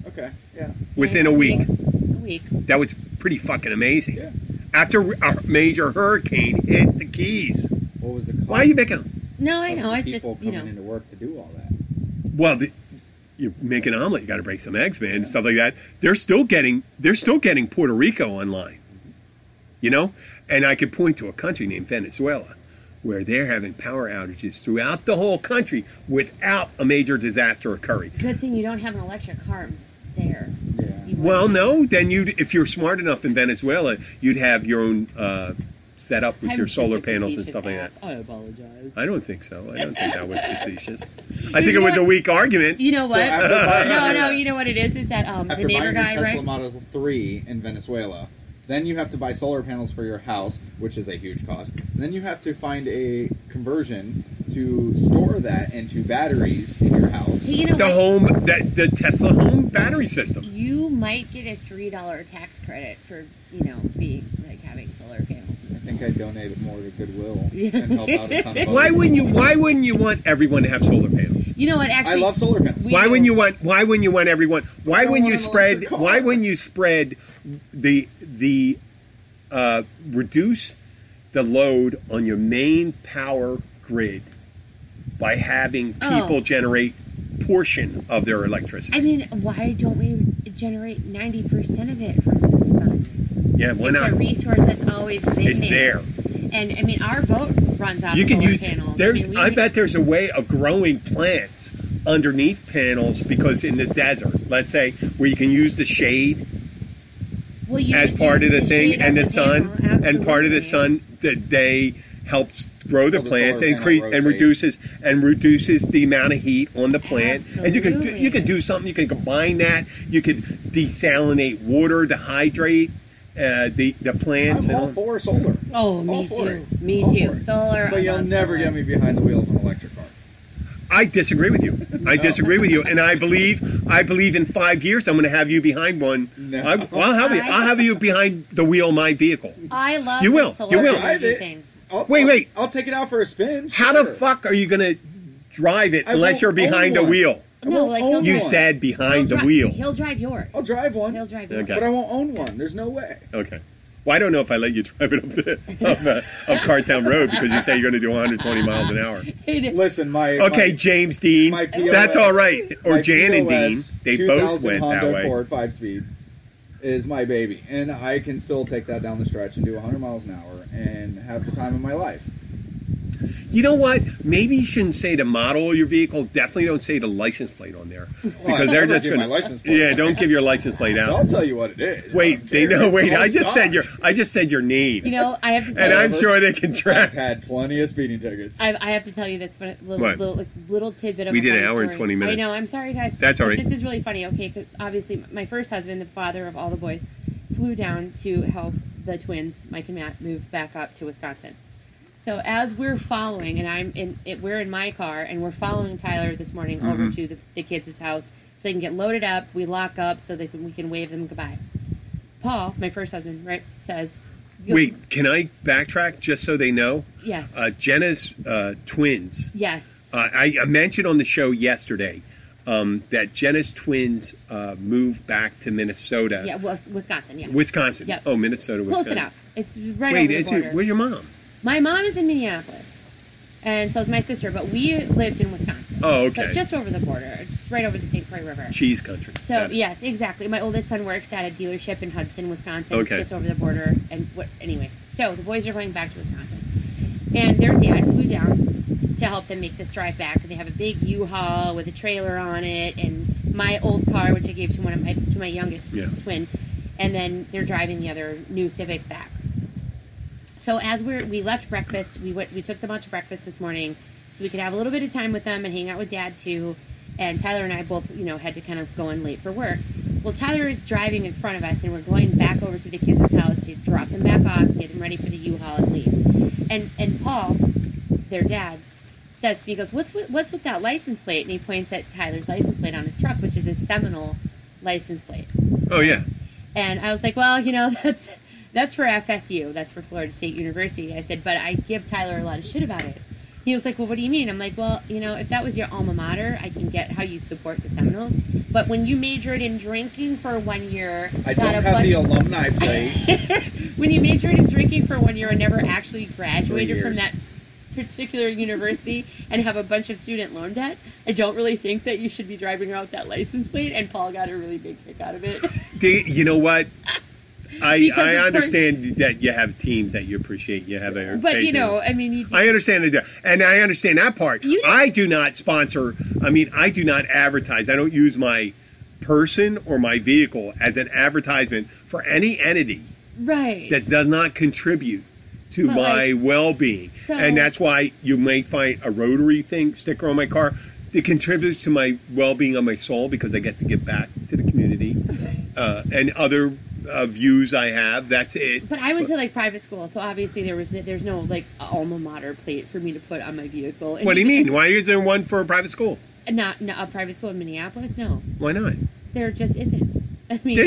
Okay, yeah. Within a week. A week. That was pretty fucking amazing. Yeah. After a major hurricane hit the Keys. What was the cost? Why are you making... No, I know. It's just people coming into work to do all that? Well, you make an omelet, you got to break some eggs, man, and stuff like that. They're still getting Puerto Rico online, you know. And I could point to a country named Venezuela, where they're having power outages throughout the whole country without a major disaster occurring. Good thing you don't have an electric car there. Yeah. Well, no. Then if you're smart enough in Venezuela, you'd have your own setup with your solar panels and stuff like that. I apologize. I don't think so. I don't think that was facetious. I think it was a weak argument. You know what? No. You know what it is? Is that after the neighbor buying guy, your Tesla right? Model 3 in Venezuela, then you have to buy solar panels for your house, which is a huge cost. And then you have to find a conversion to store that into batteries in your house. Hey, you know the Tesla home battery system. You might get a $3 tax credit for having solar panels. I think I'd donate it more to Goodwill and help out a ton of Why wouldn't you want everyone to have solar panels? You know what? Actually, I love solar panels. Why wouldn't you want everyone? Why wouldn't you spread the reduce the load on your main power grid by having people generate portion of their electricity? I mean, why don't we generate 90% of it from the sun? Yeah, why not? It's a resource that's always been It's there. And I mean, our boat runs off solar panels. I bet there's a way of growing plants underneath panels, because in the desert, let's say, where you can use the shade as part of the thing, and the sun, and part of the sun that they helps grow the plants and reduces the amount of heat on the plant. Absolutely. And you can do something. You can combine that. You could desalinate water to hydrate the plants. I'm all for solar. Oh, me too. Solar. But you'll never get me behind the wheel of an electric car. I disagree with you. I disagree with you, and I believe in 5 years I'm going to have you behind one. No. I'll have you behind the wheel of my vehicle. I love you will. solar You will. energy thing. Wait. I'll take it out for a spin. How the fuck are you going to drive it unless you're behind the wheel? No, like you said behind the wheel. He'll drive yours. I'll drive one. He'll drive yours. Okay. But I won't own one. There's no way. Okay. Well, I don't know if I let you drive it up Cartown Road, because you say you're going to do 120 miles an hour. Listen, James Dean. That's all right. Or Jan and Dean. They both went Honda that way. Accord 5-speed is my baby, and I can still take that down the stretch and do 100 miles an hour and have the time of my life. You know what? Maybe you shouldn't say the model of your vehicle. Definitely don't say the license plate on there, because they're just going to. Yeah, don't give your license plate out. I'll tell you what it is. Wait, they know. Wait, I just said your name. You know, I have to. And I'm sure they can track. I've had plenty of speeding tickets. I have to tell you this little tidbit of. We did an hour story. and 20 minutes. I know. I'm sorry, guys. That's all right. This is really funny. Okay, because obviously my first husband, the father of all the boys, flew down to help the twins, Mike and Matt, move back up to Wisconsin. So as we're following, and we're in my car, and we're following Tyler this morning over to the kids' house so they can get loaded up. We lock up so we can wave them goodbye. Paul, my first husband, right, says... Wait, can I backtrack just so they know? Yes. Jenna's twins. Yes. I mentioned on the show yesterday that Jenna's twins moved back to Minnesota. Yeah, Wisconsin, yeah. Wisconsin. Yep. Oh, Minnesota, Wisconsin. Close enough. It's right over the border. Where's your mom? My mom is in Minneapolis, and so is my sister, but we lived in Wisconsin. Oh, okay. So just over the border, just right over the St. Croix River. Cheese country. So, yes, exactly. My oldest son works at a dealership in Hudson, Wisconsin. Okay. It's just over the border. Anyway, so the boys are going back to Wisconsin. And their dad flew down to help them make this drive back. And they have a big U-Haul with a trailer on it, and my old car, which I gave to my youngest twin. And then they're driving the other new Civic back. So as we left breakfast, we took them out to breakfast this morning so we could have a little bit of time with them and hang out with Dad too. And Tyler and I both, had to kind of go in late for work. Well, Tyler is driving in front of us, and we're going back over to the kids' house to drop them back off, get them ready for the U-Haul and leave. And Paul, their dad, says to me, he goes, "What's with that license plate?" And he points at Tyler's license plate on his truck, which is his Seminole license plate. Oh yeah. And I was like, well, that's for FSU. That's for Florida State University. I said, but I give Tyler a lot of shit about it. He was like, well, what do you mean? I'm like, well, if that was your alma mater, I can get how you support the Seminoles. But when you majored in drinking for 1 year... I don't have the alumni plate. When you majored in drinking for 1 year and never actually graduated from that particular university and have a bunch of student loan debt, I don't really think that you should be driving around with that license plate. And Paul got a really big kick out of it. You know what? I understand that you have teams that you appreciate. You have a but I understand it, and I understand that part. I do not sponsor. I do not advertise. I don't use my person or my vehicle as an advertisement for any entity that does not contribute to my well-being. So, and that's why you may find a Rotary sticker on my car. It contributes to my well-being on my soul because I get to give back to the community. And other views I have, that's it. But I went to like private school, so obviously there's no like alma mater plate for me to put on my vehicle. And what do you mean? Why is there one for a private school? Not a private school in Minneapolis, no. Why not? There just isn't. I mean,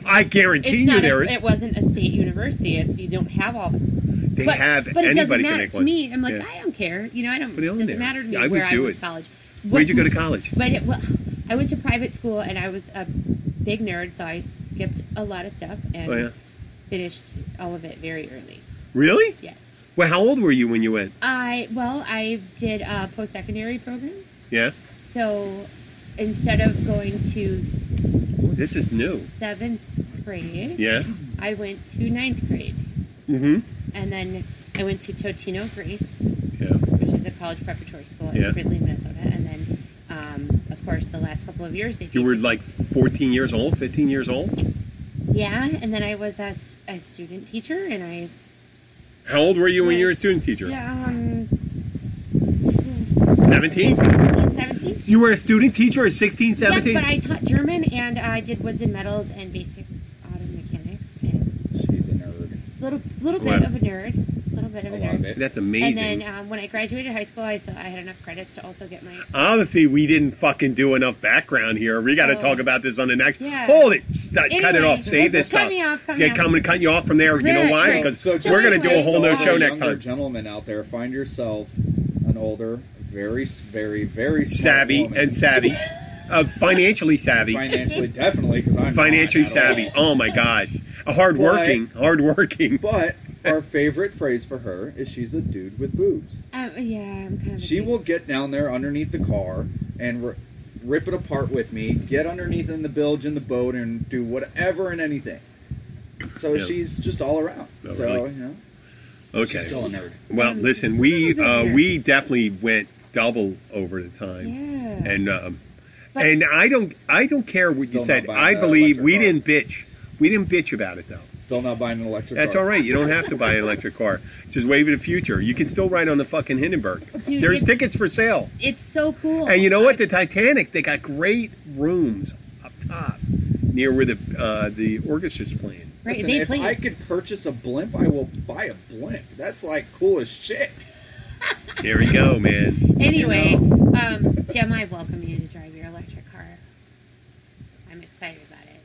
I guarantee you there is. It wasn't a state university. You don't have all that. They have. But it anybody doesn't matter can to me. I'm like, I don't care. You know, it doesn't matter to me where I went to college. Where'd you go to college? I went to private school, and I was a big nerd, so I skipped a lot of stuff and finished all of it very early. Really? Yes. Well, how old were you when you went? I did a post-secondary program. Yeah. So instead of going to this is new 7th grade, I went to 9th grade. Mm-hmm. And then I went to Totino Grace, which is a college preparatory school in Ridley, Minnesota. And then, of course, the last couple of years, you were like 14 years old, 15 years old. Yeah, and then I was a student teacher, and I. How old were you when you were a student teacher? Yeah, 17? 17. You were a student teacher at 16, 17? Yes, but I taught German, and I did woods and metals and basic auto mechanics. And she's a nerd. Little bit of a nerd. That's amazing. And then when I graduated high school, I had enough credits to also get my... Obviously, we didn't fucking do enough background here. We got to talk about this on the next... Yeah. Hold it. Cut it off. Save this stuff. Cut you off from there. You know why? Because we're going to do a whole nother show next time. Gentlemen out there, find yourself an older, very, very, very savvy woman. And savvy. Financially savvy. Financially, definitely, because I'm financially savvy. Oh my God. Hardworking. But our favorite phrase for her is she's a dude with boobs. I'm kind of. She will get down there underneath the car and rip it apart with me, get underneath in the bilge in the boat, and do whatever and anything. So she's just all around. Oh, so, really? you know. Okay. She's still a nerd. Well, listen, we definitely went double over the time. Yeah. And I don't care what you said. I believe we didn't bitch. We didn't bitch about it though. Still not buying an electric car. That's all right. You don't have to buy an electric car. It's just wave of the future. You can still ride on the fucking Hindenburg. Dude, there's tickets for sale. It's so cool. And you know what? The Titanic, they got great rooms up top near where the orchestra's playing. Right. Listen, if I could purchase a blimp, I will buy a blimp. That's like cool as shit. There we go, man. Anyway, Jim, I welcome you to drive your electric car. I'm excited about it.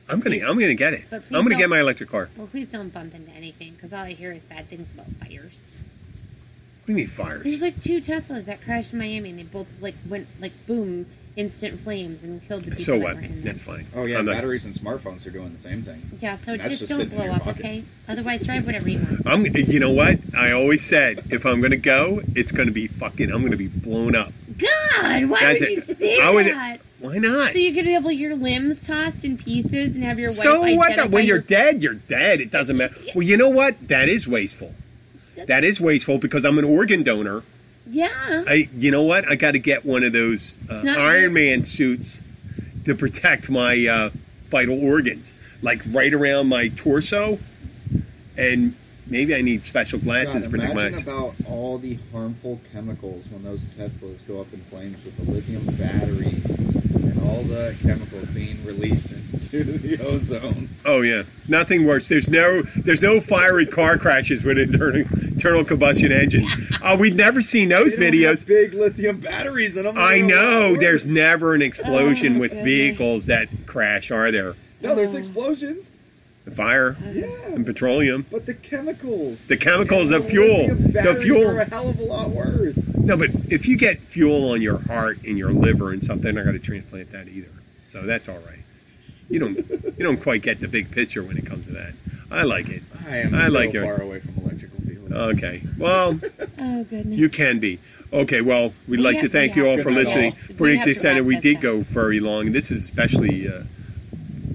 I'm gonna get it. I'm gonna get my electric car. Well, please don't bump into anything, because all I hear is bad things about fires. What do you mean fires? There's like 2 Teslas that crashed in Miami, and they both went boom, instant flames, and killed the people. So what? That were in there. That's fine. Oh yeah, batteries and smartphones are doing the same thing. Yeah, so just don't blow up, okay? Otherwise, drive whatever you want. You know what? I always said if I'm gonna go, it's gonna be fucking. I'm gonna be blown up. God, why would you say that? Why not? So you could have your limbs tossed in pieces and have your wife So what? When you're dead, you're dead. It doesn't matter. Well, you know what? That is wasteful. That is wasteful because I'm an organ donor. Yeah. You know what? I got to get one of those Iron Man suits to protect my vital organs, like right around my torso, and maybe I need special glasses to protect my eyes. Imagine about all the harmful chemicals when those Teslas go up in flames with the lithium batteries and all the chemicals being released into the ozone. Oh yeah, nothing worse. There's no fiery car crashes with internal combustion engines. We'd never seen those videos. Have big lithium batteries in them. I know. There's never an explosion with vehicles that crash, are there? No, there's explosions. The fire and petroleum. But the chemicals. The chemicals of fuel. The fuel are a hell of a lot worse. No, but if you get fuel on your heart and your liver and stuff, they're not going to transplant that either. So that's all right. You don't quite get the big picture when it comes to that. I like it. I am so far away from electrical vehicles. Okay. Well, oh goodness. You can be. Okay, well, we'd like to thank you all for listening. For the extent that we did go very long, and this is especially...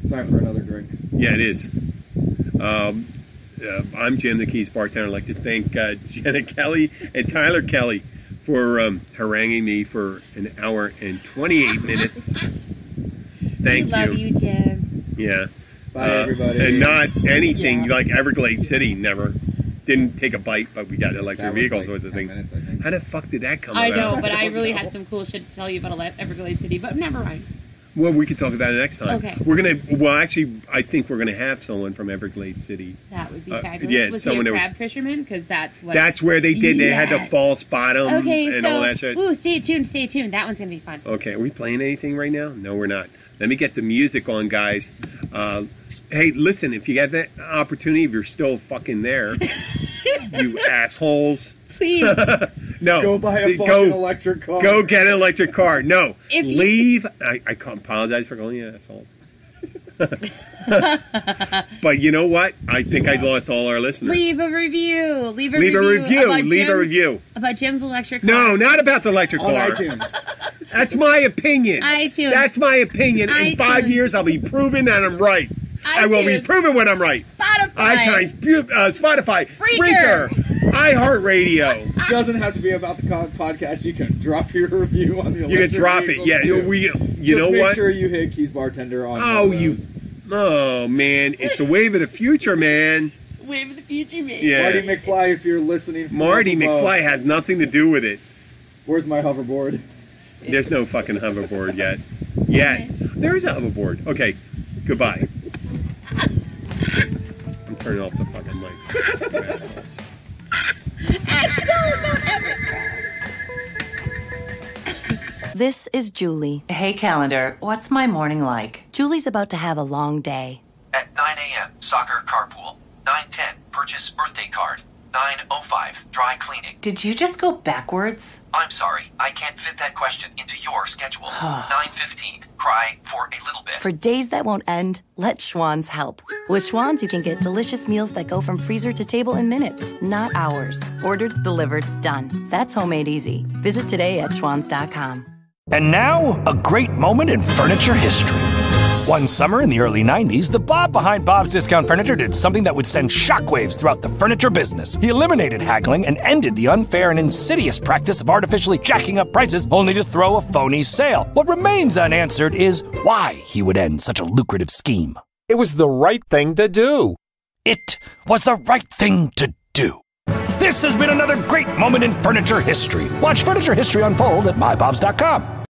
time for another drink. Yeah, it is. I'm Jim, the Keys bartender. I'd like to thank Jenna Kelly and Tyler Kelly for haranguing me for an hour and 28 minutes. Thank we love you, Jim. Yeah. Bye, everybody. And not anything like Everglades City. Never. Didn't take a bite, but we got electric vehicles with the thing. Minutes, I think. How the fuck did that come I about? know, but I really had some cool shit to tell you about Everglades City, but never mind. Well, we could talk about it next time. Okay. We're gonna. Well, actually, I think we're gonna have someone from Everglades City. That would be fabulous. Yeah, was someone he a that crab fisherman? Because that's what. That's where they did. They had the Yes. false bottoms Okay, and so all that shit. ooh, stay tuned. That one's gonna be fun. Okay, are we playing anything right now? No, we're not. Let me get the music on, guys. Hey, listen, if you get that opportunity, if you're still fucking there, you assholes. Please. No. Go buy a fucking electric car. Go get an electric car. No. If you- Leave. I apologize for calling you assholes. But you know what? I think I lost all our listeners. Leave a review. Leave a Leave a review. about Leave a Jim's- review. About Jim's electric car. No, not about the electric On car. iTunes. That's my opinion. iTunes. That's my opinion. In 5 iTunes. years, I'll be proven that I'm right. I will be iTunes. proven when I'm right. Spotify. Spotify, Spreaker. iHeartRadio. Doesn't have to be about the podcast. You can drop your review on the electric You can drop it. vehicles, Yeah, too. you Just know make what? sure you hit Keys Bartender on Oh, man. It's the wave of the future, man. Wave of the future, man. Yeah. Marty McFly, if you're listening. from Marty up above, McFly has nothing to do with it. Where's my hoverboard? There's no fucking hoverboard yet. There is a hoverboard. Okay, goodbye. I'm turning off the fucking mics. You assholes. This is Julie. Hey, calendar, what's my morning like? Julie's about to have a long day. At 9 a.m., soccer carpool. 9:10, purchase birthday card. 9:05, dry cleaning. Did you just go backwards? I'm sorry, I can't fit that question into your schedule. 9:15, cry for a little bit. For days that won't end, let Schwann's help. With Schwann's, you can get delicious meals that go from freezer to table in minutes, not hours. Ordered, delivered, done. That's homemade easy. Visit today at schwanns.com. And now, a great moment in furniture history. One summer in the early 90s, the Bob behind Bob's Discount Furniture did something that would send shockwaves throughout the furniture business. He eliminated haggling and ended the unfair and insidious practice of artificially jacking up prices only to throw a phony sale. What remains unanswered is why he would end such a lucrative scheme. It was the right thing to do. It was the right thing to do. This has been another great moment in furniture history. Watch furniture history unfold at mybobs.com.